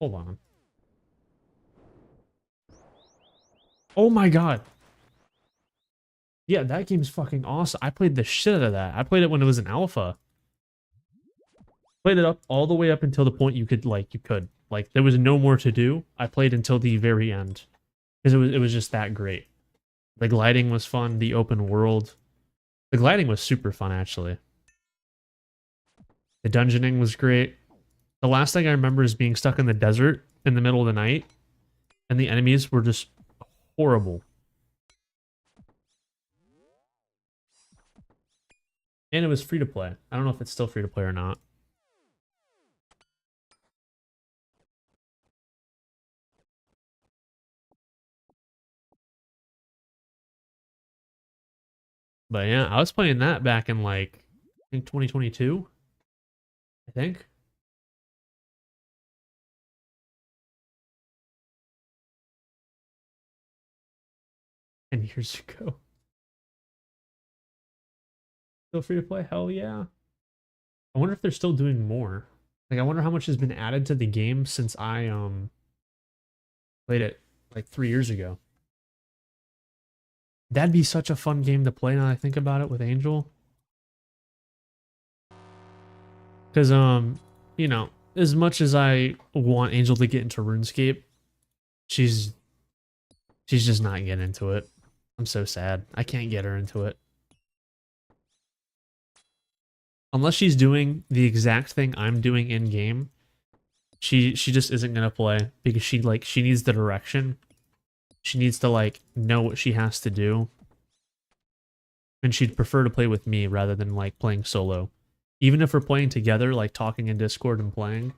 Hold on. Oh my god. Yeah, that game's fucking awesome. I played the shit out of that. I played it when it was in alpha. Played it up all the way up until the point you could like there was no more to do. I played until the very end, because it was just that great. The gliding was fun, the open world. The gliding was super fun actually. The dungeoning was great. The last thing I remember is being stuck in the desert in the middle of the night, and the enemies were just horrible. And it was free to play. I don't know if it's still free to play or not. But yeah, I was playing that back in like think 2022. I think. 10 years ago. Still free to play? Hell yeah. I wonder if they're still doing more. Like, I wonder how much has been added to the game since I played it like 3 years ago. That'd be such a fun game to play now that I think about it with Angel. Because you know, as much as I want Angel to get into RuneScape, she's just not getting into it. I'm so sad. I can't get her into it. Unless she's doing the exact thing I'm doing in game, she just isn't gonna play because she needs the direction. She needs to like know what she has to do. And she'd prefer to play with me rather than like playing solo. Even if we're playing together, like talking in Discord and playing,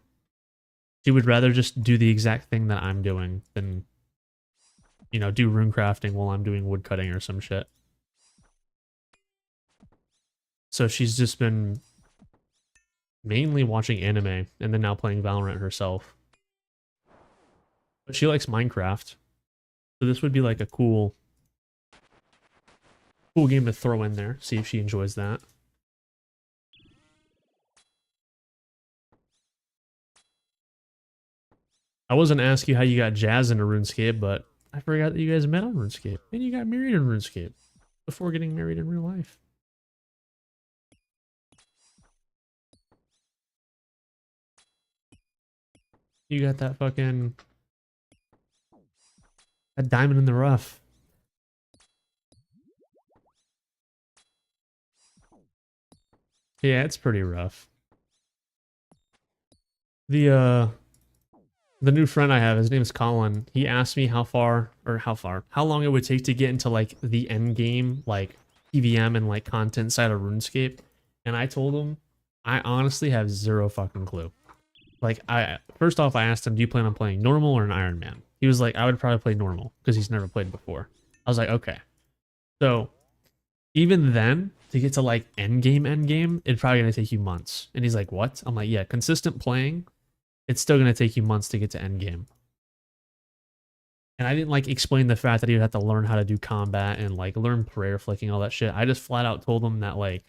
she would rather just do the exact thing that I'm doing than, you know, do rune crafting while I'm doing wood cutting or some shit. So she's just been mainly watching anime and then now playing Valorant herself. But she likes Minecraft. So this would be like a cool game to throw in there, see if she enjoys that. I wasn't asking you how you got Jazz into RuneScape, but I forgot that you guys met on RuneScape. And you got married in RuneScape before getting married in real life. You got that fucking... that diamond in the rough. Yeah, it's pretty rough. The new friend I have, his name is Colin. He asked me how long it would take to get into like the end game, like PVM and like content side of RuneScape. And I told him, I honestly have zero fucking clue. Like, first off, I asked him, do you plan on playing normal or an Iron Man? He was like, I would probably play normal because he's never played before. I was like, okay. So even then, to get to like end game, it's probably gonna take you months. And he's like, what? I'm like, yeah, consistent playing, it's still gonna take you months to get to end game. And I didn't like explain the fact that he would have to learn how to do combat and like learn prayer flicking, all that shit. I just flat out told him that like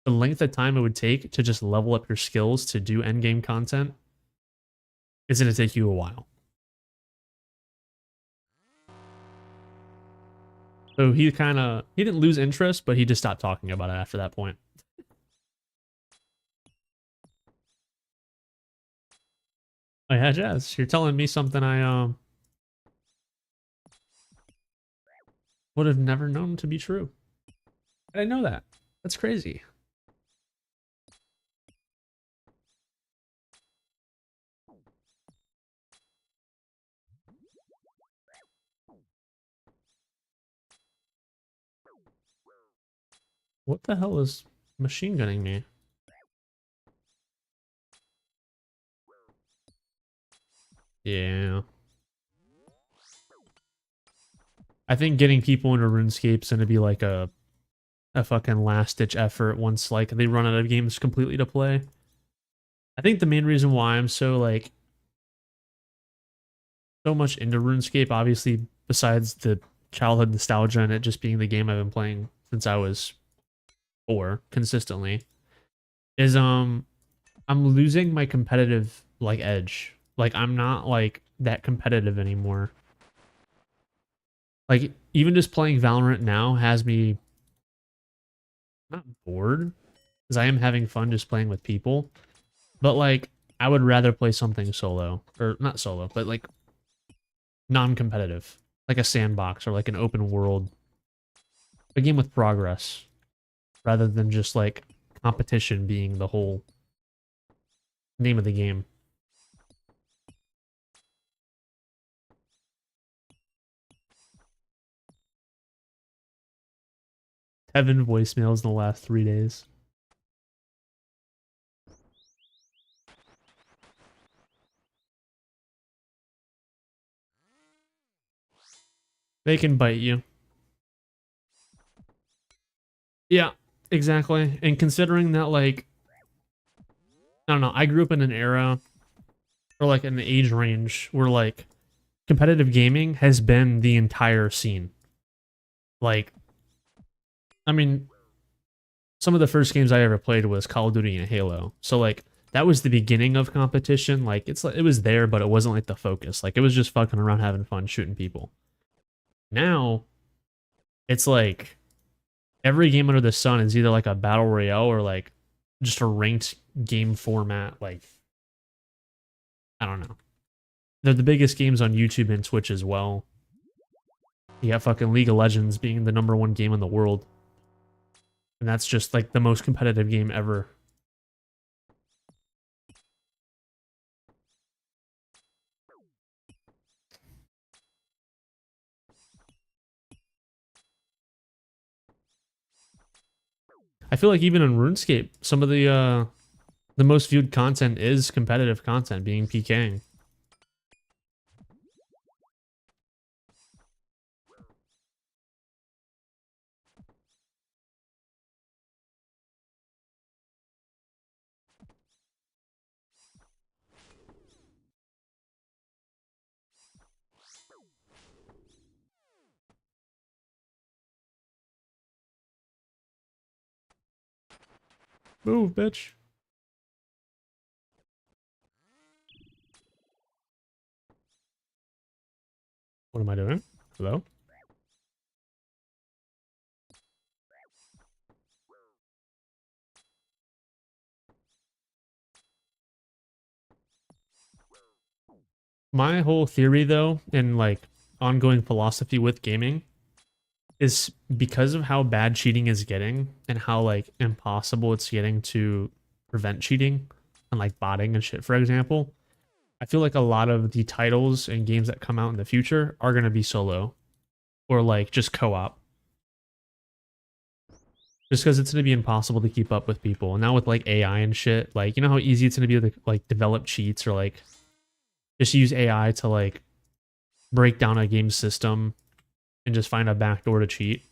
the length of time it would take to just level up your skills to do end game content is gonna take you a while. So he didn't lose interest, but he just stopped talking about it after that point. Oh yeah, Jazz, you're telling me something I would have never known to be true. I didn't know that. That's crazy. What the hell is machine gunning me? Yeah. I think getting people into RuneScape's gonna be like a fucking last ditch effort once like they run out of games completely to play. I think the main reason why I'm so like so much into RuneScape, obviously besides the childhood nostalgia and it just being the game I've been playing since I was 4 consistently, is I'm losing my competitive like edge. Like I'm not like that competitive anymore. Like even just playing Valorant now has me not bored, because I am having fun just playing with people. But like I would rather play something solo, or not solo, but like non-competitive, like a sandbox or like an open world, a game with progress, rather than just like competition being the whole name of the game. Heaven voicemails in the last 3 days. They can bite you. Yeah, exactly. And considering that, like, I don't know, I grew up in an era or like an age range where like competitive gaming has been the entire scene. Like, I mean, some of the first games I ever played was Call of Duty and Halo. So like that was the beginning of competition. Like it's like it was there, but it wasn't like the focus. Like it was just fucking around having fun shooting people. Now it's like every game under the sun is either like a battle royale or like just a ranked game format. Like I don't know. They're the biggest games on YouTube and Twitch as well. You got fucking League of Legends being the #1 game in the world. And that's just like the most competitive game ever. I feel like even in RuneScape, some of the most viewed content is competitive content, being PKing. Move, bitch. What am I doing? Hello? My whole theory, though, and like ongoing philosophy with gaming is because of how bad cheating is getting and how like impossible it's getting to prevent cheating and like botting and shit, for example. I feel like a lot of the titles and games that come out in the future are going to be solo or like just co-op. Just because it's going to be impossible to keep up with people. And now with like AI and shit, like you know how easy it's going to be to like develop cheats or like just use AI to like break down a game system and just find a backdoor to cheat.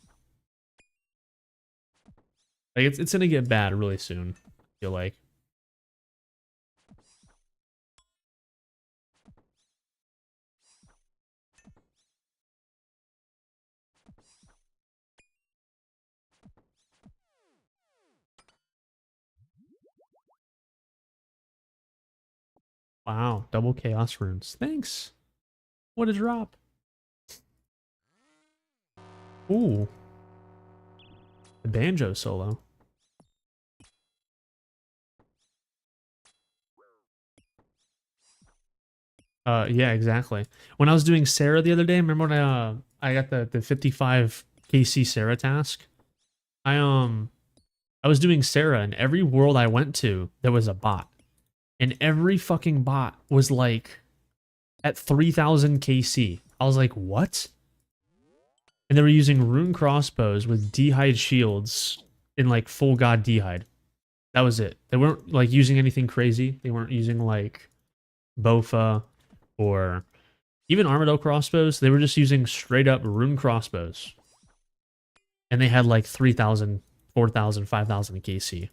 Like it's going to get bad really soon, I feel like. Wow, double chaos runes. Thanks. What a drop. Ooh, the banjo solo. Yeah, exactly. When I was doing Sarah the other day, remember when I got the 55 KC Sarah task? I was doing Sarah, and every world I went to, there was a bot. And every fucking bot was like at 3000 KC. I was like, what? And they were using rune crossbows with d'hide shields in like full god d'hide. That was it. They weren't like using anything crazy. They weren't using like Bofa or even Armado crossbows. They were just using straight up rune crossbows. And they had like 3000, 4000, 5000 KC.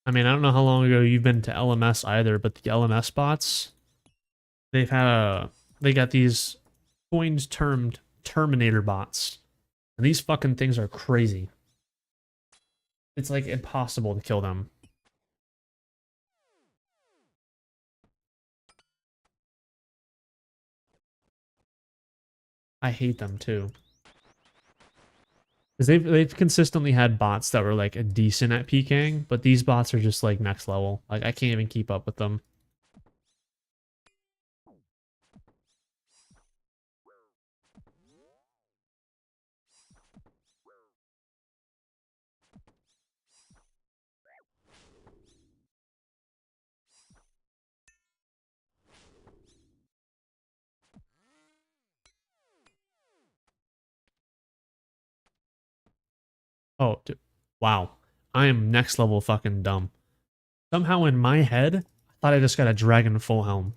I mean, I don't know how long ago you've been to LMS either, but the LMS bots, they've had they got these coined termed Terminator bots. And these fucking things are crazy. It's like impossible to kill them. I hate them too. Because they've consistently had bots that were like a decent at PKing, but these bots are just like next level. Like I can't even keep up with them. Oh, dude. Wow. I am next level fucking dumb. Somehow in my head, I thought I just got a dragon full helm.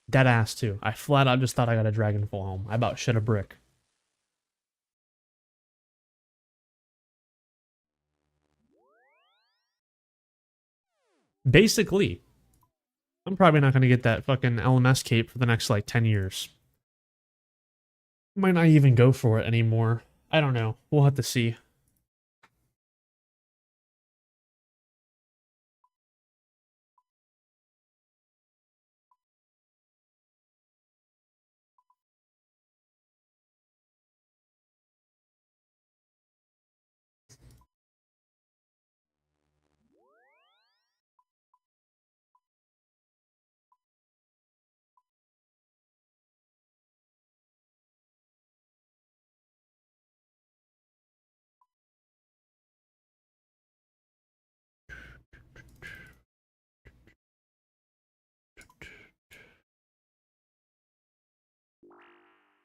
Dead ass too. I flat out just thought I got a dragon full helm. I about shit a brick. Basically, I'm probably not going to get that fucking LMS cape for the next like 10 years. Might not even go for it anymore. I don't know. We'll have to see.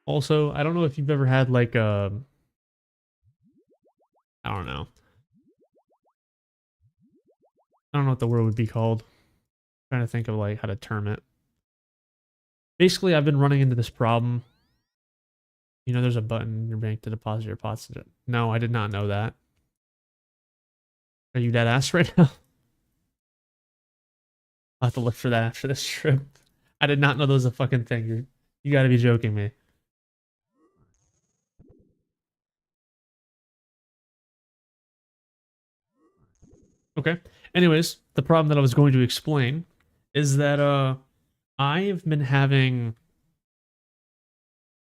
Also, I don't know if you've ever had like a, I don't know. I don't know what the word would be called. I'm trying to think of like how to term it. Basically, I've been running into this problem. You know, there's a button in your bank to deposit your pots. No, I did not know that. Are you dead ass right now? I'll have to look for that after this trip. I did not know there was a fucking thing. You gotta be joking me. Okay. Anyways, the problem that I was going to explain is that I've been having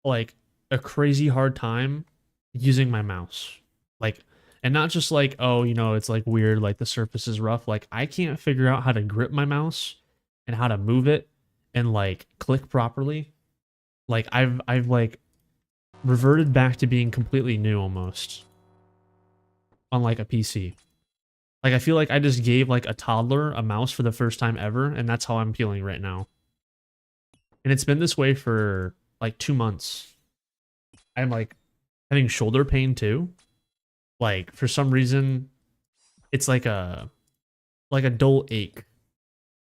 like a crazy hard time using my mouse. Like, and not just like, oh, you know, it's like weird, like the surface is rough. Like, I can't figure out how to grip my mouse and how to move it and like click properly. Like I've like reverted back to being completely new almost on like a PC. Like I feel like I just gave like a toddler a mouse for the first time ever, and that's how I'm feeling right now. And it's been this way for like 2 months. I'm like having shoulder pain too. Like for some reason, it's like a dull ache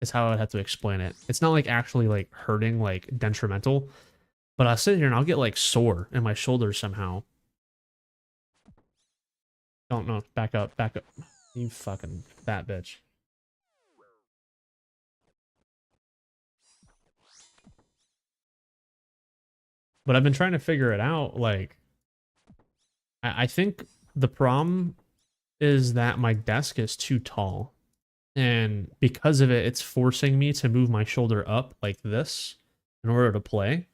is how I would have to explain it. It's not like actually like hurting like detrimental, but I'll sit here and I'll get like sore in my shoulders somehow. Don't know. Back up, back up. You fucking fat bitch. But I've been trying to figure it out. Like, I think the problem is that my desk is too tall. And because of it, it's forcing me to move my shoulder up like this in order to play.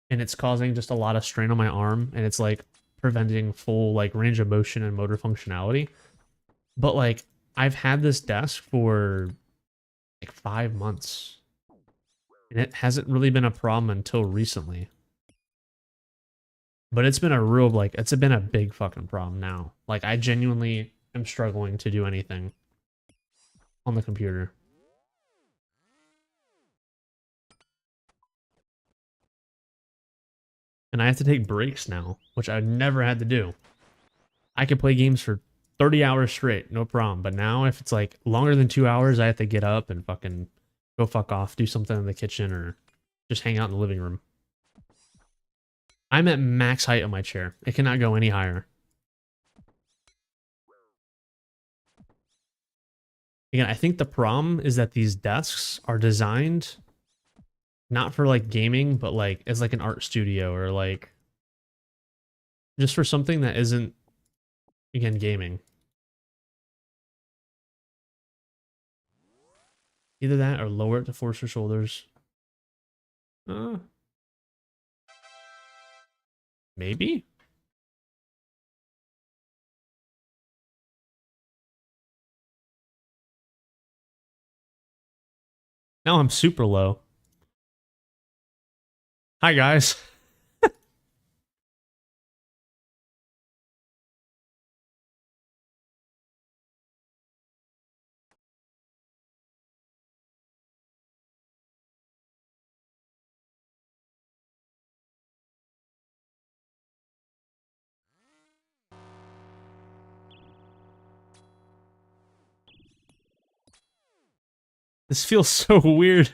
And it's causing just a lot of strain on my arm. And it's like preventing full like range of motion and motor functionality. But like, I've had this desk for like 5 months. And it hasn't really been a problem until recently. But it's been a real, like, it's been a big fucking problem now. Like, I genuinely am struggling to do anything on the computer. And I have to take breaks now, which I never had to do. I could play games for 30 hours straight, no problem. But now, if it's like longer than 2 hours, I have to get up and fucking go fuck off, do something in the kitchen, or just hang out in the living room. I'm at max height on my chair. It cannot go any higher. Again, I think the problem is that these desks are designed not for like gaming, but like as like an art studio or like just for something that isn't, again, gaming. Either that or lower it to force your shoulders. Uh, maybe? Now I'm super low. Hi, guys. This feels so weird.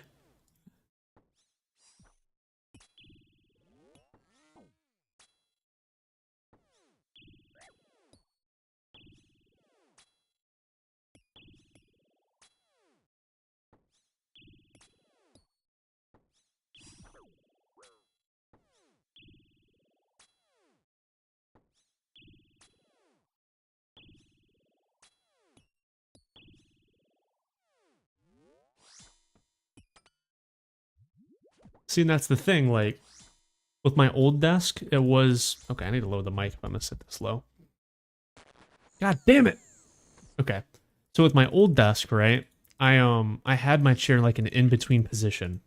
See, and that's the thing, like, with my old desk, it was... Okay, I need to load the mic if I'm gonna sit this low. God damn it! Okay. So with my old desk, right, I had my chair like an in-between position.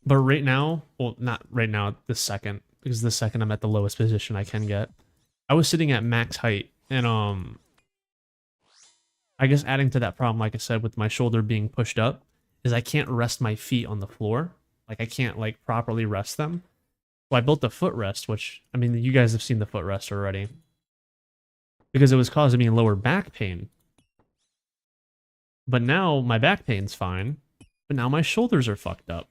But right now, well, not right now, this second, because this second I'm at the lowest position I can get. I was sitting at max height, and I guess adding to that problem, like I said, with my shoulder being pushed up, is I can't rest my feet on the floor. Like, I can't, like, properly rest them. So I built the footrest, which, I mean, you guys have seen the footrest already. Because it was causing me lower back pain. But now my back pain's fine, but now my shoulders are fucked up.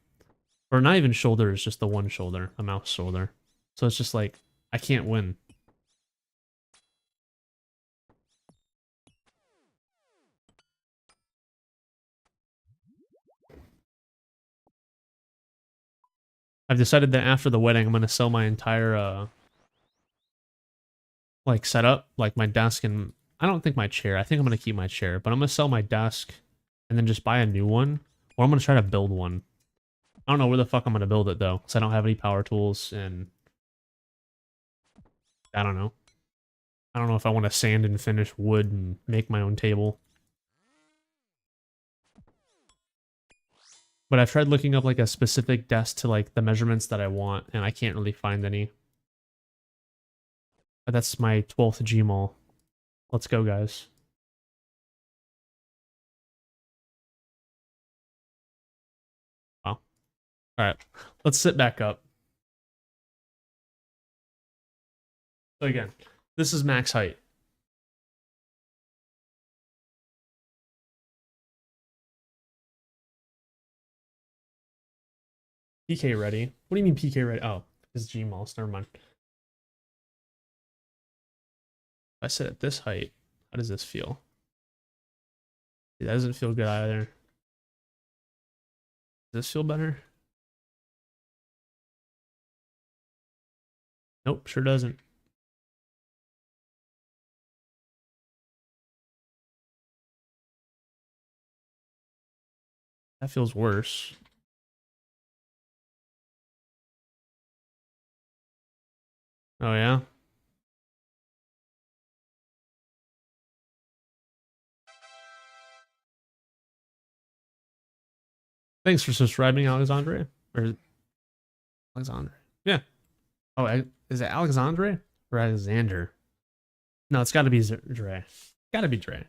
Or not even shoulders, just the one shoulder, a mouse shoulder. So it's just like, I can't win. I've decided that after the wedding, I'm going to sell my entire, like, setup, like my desk and... I don't think my chair. I think I'm going to keep my chair, but I'm going to sell my desk and then just buy a new one. Or I'm going to try to build one. I don't know where the fuck I'm going to build it, though, because I don't have any power tools, and... I don't know. I don't know if I want to sand and finish wood and make my own table. But I've tried looking up like a specific desk to like the measurements that I want, and I can't really find any. But that's my 12th Gmall. Let's go, guys. Wow. Alright. Let's sit back up. So again, this is max height. PK ready. What do you mean PK ready? Oh, it's Gmalls. Never mind. If I sit at this height, how does this feel? That doesn't feel good either. Does this feel better? Nope, sure doesn't. That feels worse. Oh, yeah? Thanks for subscribing, Alexandre. Or Alexandre. Yeah. Oh, is it Alexandre or Alexander? No, it's got to be Dre. Got to be Dre.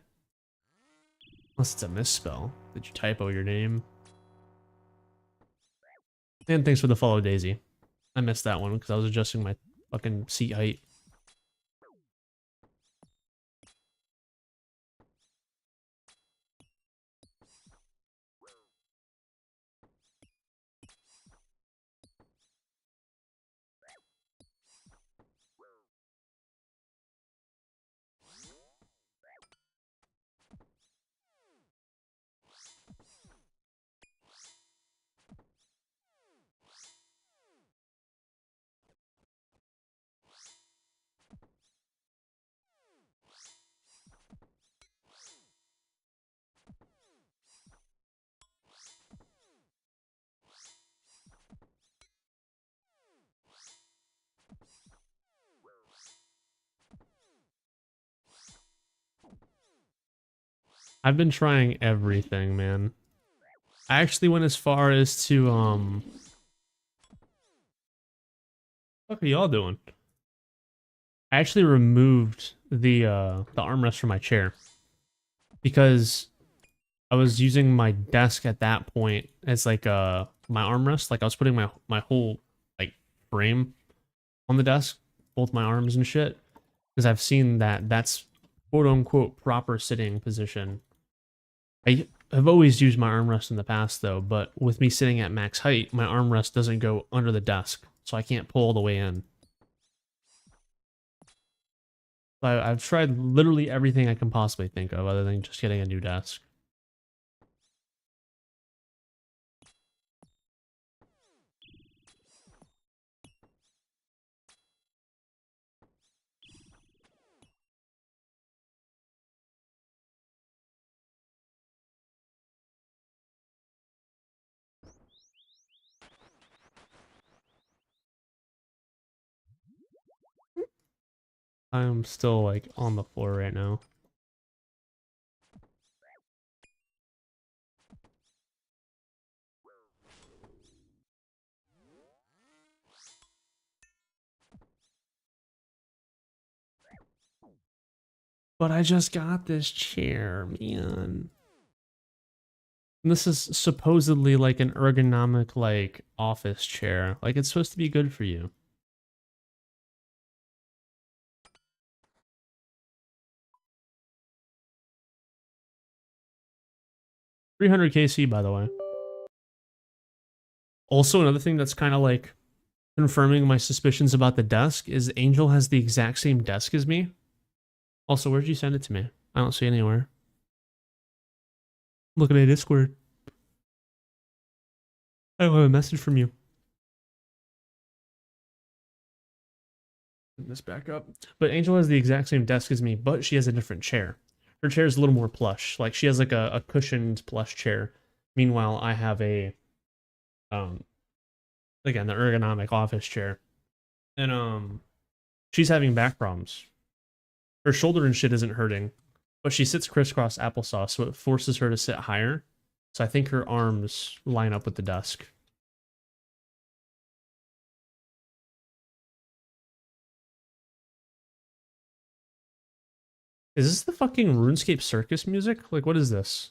Unless it's a misspell. Did you typo your name? And thanks for the follow, Daisy. I missed that one because I was adjusting my fucking seat height. I've been trying everything, man. I actually went as far as to, what are y'all doing? I actually removed the armrest from my chair because I was using my desk at that point as like my armrest. Like I was putting my whole like frame on the desk, both my arms and shit, because I've seen that that's quote unquote proper sitting position. I've always used my armrest in the past though, but with me sitting at max height, my armrest doesn't go under the desk, so I can't pull all the way in. I've tried literally everything I can possibly think of other than just getting a new desk. I'm still like on the floor right now. But I just got this chair, man. And this is supposedly like an ergonomic like office chair. Like it's supposed to be good for you. $300 KC, by the way. Also, another thing that's kind of like confirming my suspicions about the desk is Angel has the exact same desk as me. Also, where'd you send it to me? I don't see it anywhere. I'm looking at Discord. I don't have a message from you. Put this back up. But Angel has the exact same desk as me, but she has a different chair. Her chair is a little more plush. Like she has like a cushioned plush chair. Meanwhile, I have a again, the ergonomic office chair. And she's having back problems. Her shoulder and shit isn't hurting, but she sits crisscross applesauce, so it forces her to sit higher. So I think her arms line up with the desk. Is this the fucking RuneScape circus music? Like, what is this?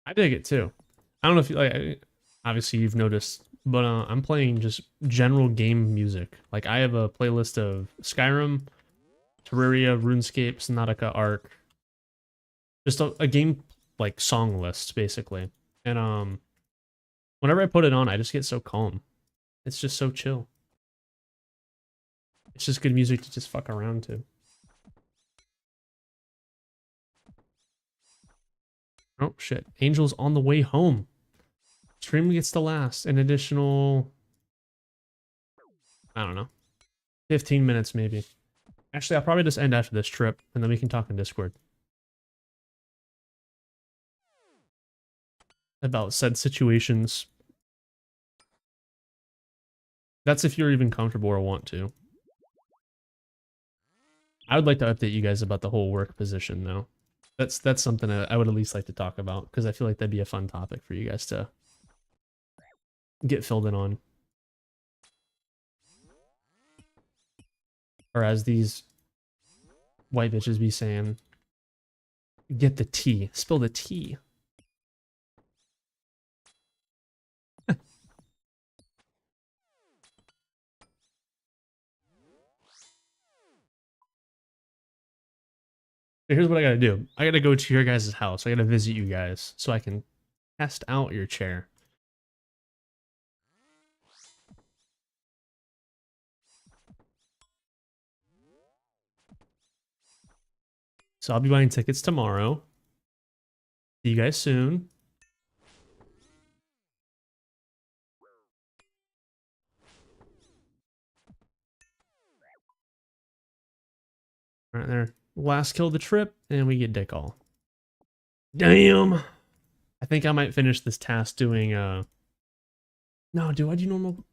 I dig it too. I don't know if you like. Obviously, you've noticed, but I'm playing just general game music. Like I have a playlist of Skyrim, Terraria, RuneScape, Subnautica, Ark. Just a game like song list basically. And whenever I put it on, I just get so calm. It's just so chill. It's just good music to just fuck around to. Oh shit. Angel's on the way home. Stream gets to last an additional, I don't know, 15 minutes maybe. Actually, I'll probably just end after this trip and then we can talk in Discord about said situations. That's if you're even comfortable or want to. I would like to update you guys about the whole work position though. That's something I would at least like to talk about because I feel like that'd be a fun topic for you guys to get filled in on. Or as these white bitches be saying, get the tea. Spill the tea. Here's what I gotta do. I gotta go to your guys' house. I gotta visit you guys so I can test out your chair. So I'll be buying tickets tomorrow. See you guys soon. All right, there. Last kill of the trip, and we get dick all. Damn! I think I might finish this task doing, No, do I do normal?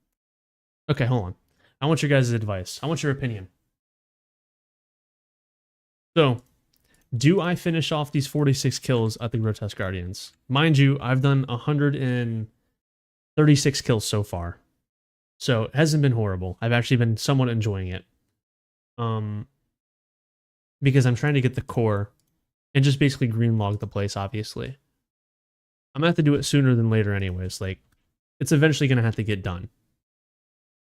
Okay, hold on. I want your guys' advice. I want your opinion. So, do I finish off these 46 kills at the Grotesque Guardians? Mind you, I've done 136 kills so far. So it hasn't been horrible. I've actually been somewhat enjoying it. Because I'm trying to get the core and just basically green log the place, obviously. I'm gonna have to do it sooner than later anyways. Like, it's eventually gonna have to get done.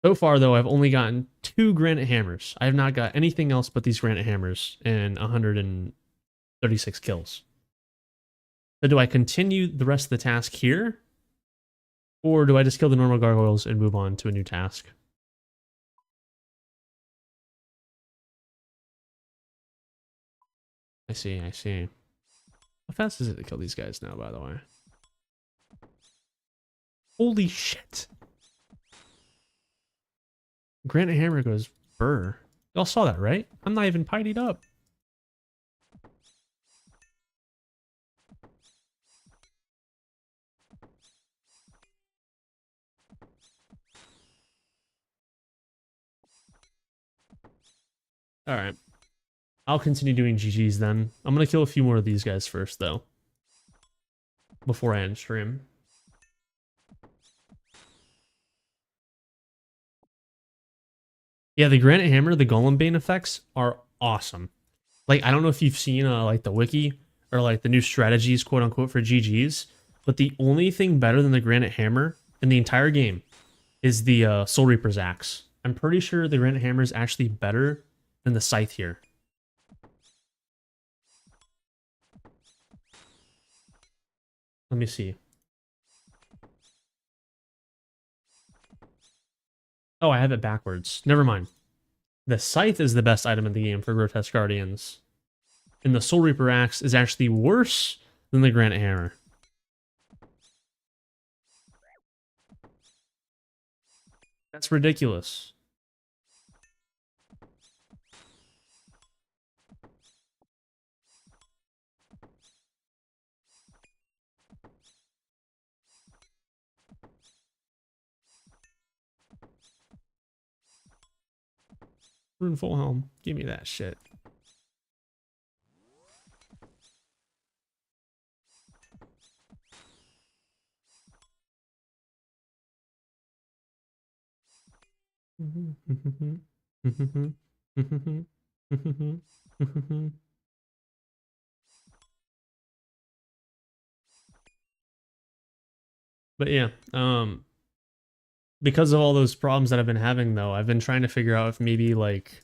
So far, though, I've only gotten 2 granite hammers. I have not got anything else but these granite hammers and 136 kills. So do I continue the rest of the task here? Or do I just kill the normal gargoyles and move on to a new task? I see, I see. How fast is it to kill these guys now, by the way? Holy shit! Granite hammer goes burr. Y'all saw that, right? I'm not even pidied up. Alright. I'll continue doing GGs then. I'm gonna kill a few more of these guys first, though. Before I end stream. Yeah, the Granite Hammer, the Golembane effects are awesome. Like, I don't know if you've seen, like, the wiki or, like, the new strategies, quote-unquote, for GGs, but the only thing better than the Granite Hammer in the entire game is the Soul Reaper's Axe. I'm pretty sure the Granite Hammer is actually better than the Scythe here. Let me see. Oh, I have it backwards. Never mind. The Scythe is the best item in the game for Grotesque Guardians. And the Soul Reaper Axe is actually worse than the Granite Hammer. That's ridiculous. Rune full helm. Give me that shit. But yeah, because of all those problems that I've been having, though, I've been trying to figure out if maybe, like,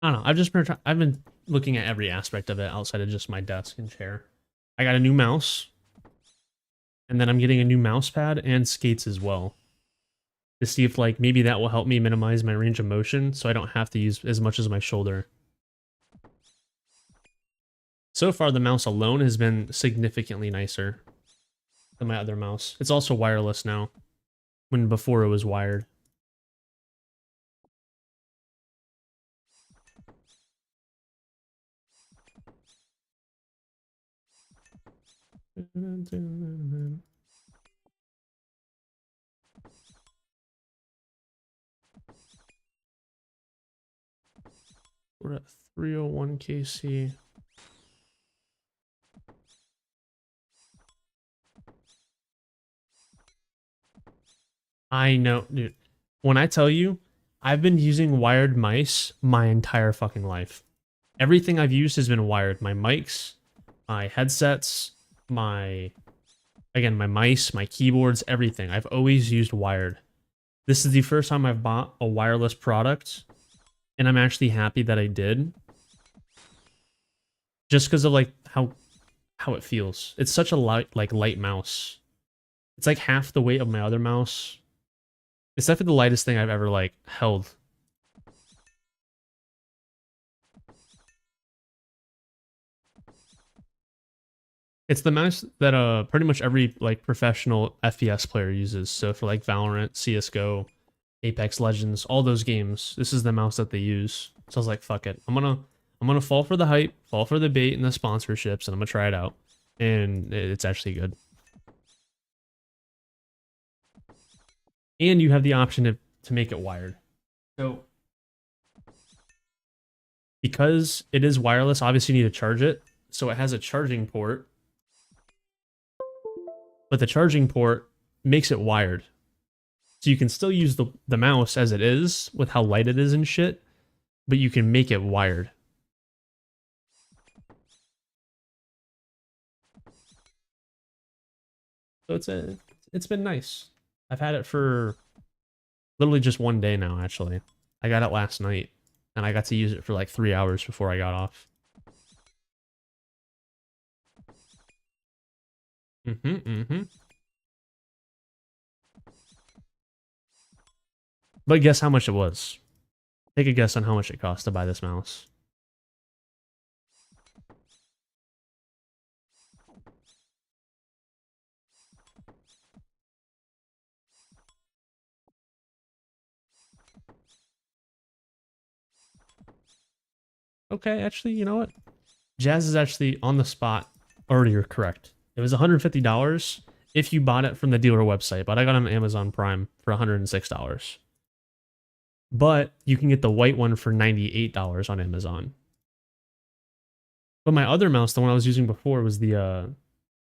I don't know. I've been looking at every aspect of it outside of just my desk and chair. I got a new mouse, and then I'm getting a new mouse pad and skates as well, to see if, like, maybe that will help me minimize my range of motion so I don't have to use as much as my shoulder. So far, the mouse alone has been significantly nicer than my other mouse. It's also wireless now, when before it was wired. We're at 301 KC. I know, dude. When I tell you, I've been using wired mice my entire fucking life. Everything I've used has been wired. My mics, my headsets, my mice, my keyboards, everything. I've always used wired. This is the first time I've bought a wireless product, and I'm actually happy that I did. Just because of, like, how it feels. It's such a light mouse. It's like half the weight of my other mouse. It's definitely the lightest thing I've ever, like, held. It's the mouse that pretty much every, like, professional FPS player uses. So for, like, Valorant, CS:GO, Apex Legends, all those games, this is the mouse that they use. So I was like, fuck it. I'm gonna fall for the hype, fall for the bait and the sponsorships, and I'm gonna try it out. And it's actually good. And you have the option to make it wired. So because it is wireless, obviously you need to charge it. So it has a charging port, but the charging port makes it wired. So you can still use the mouse as it is with how light it is and shit, but you can make it wired. So it's been nice. I've had it for literally just one day now, actually. I got it last night, and I got to use it for like 3 hours before I got off. But guess how much it was. Take a guess on how much it cost to buy this mouse. Okay, actually, you know what? Jazz is actually on the spot already correct. It was $150 if you bought it from the dealer website, but I got it on Amazon Prime for $106. But you can get the white one for $98 on Amazon. But my other mouse, the one I was using before, was the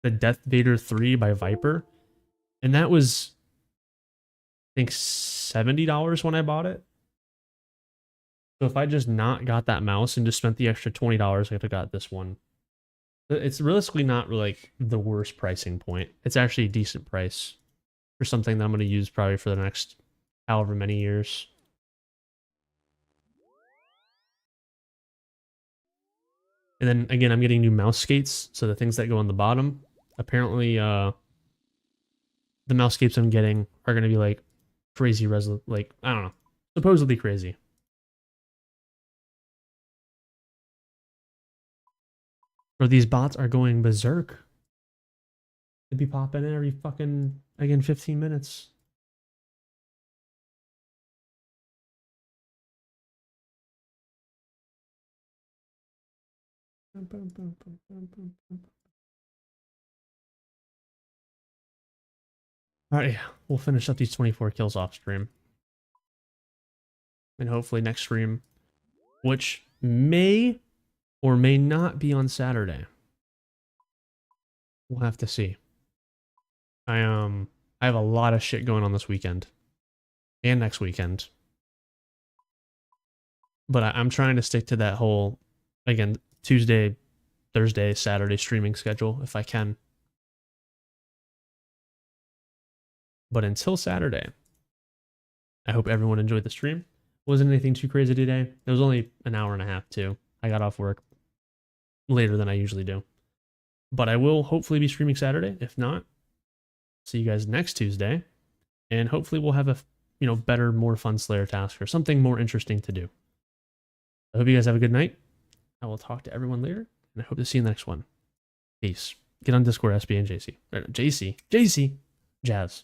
Death Vader 3 by Viper. And that was, I think, $70 when I bought it. So if I just not got that mouse and just spent the extra $20, I could have got this one. It's realistically not like the worst pricing point. It's actually a decent price for something that I'm going to use probably for the next however many years. And then again, I'm getting new mouse skates, so the things that go on the bottom. Apparently, the mouse skates I'm getting are going to be like crazy like, I don't know, supposedly crazy. Or these bots are going berserk. They'd be popping in every fucking, again, 15 minutes. Alright, yeah, we'll finish up these 24 kills off stream. And hopefully next stream, which may or may not be on Saturday. We'll have to see. I have a lot of shit going on this weekend. And next weekend. But I'm trying to stick to that whole, again, Tuesday, Thursday, Saturday streaming schedule if I can. But until Saturday, I hope everyone enjoyed the stream. Wasn't anything too crazy today. It was only an hour and a half too. I got off work later than I usually do. But I will hopefully be streaming Saturday. If not, see you guys next Tuesday. And hopefully we'll have a, better, more fun Slayer task or something more interesting to do. I hope you guys have a good night. I will talk to everyone later. And I hope to see you in the next one. Peace. Get on Discord, SB and JC. JC. Jazz.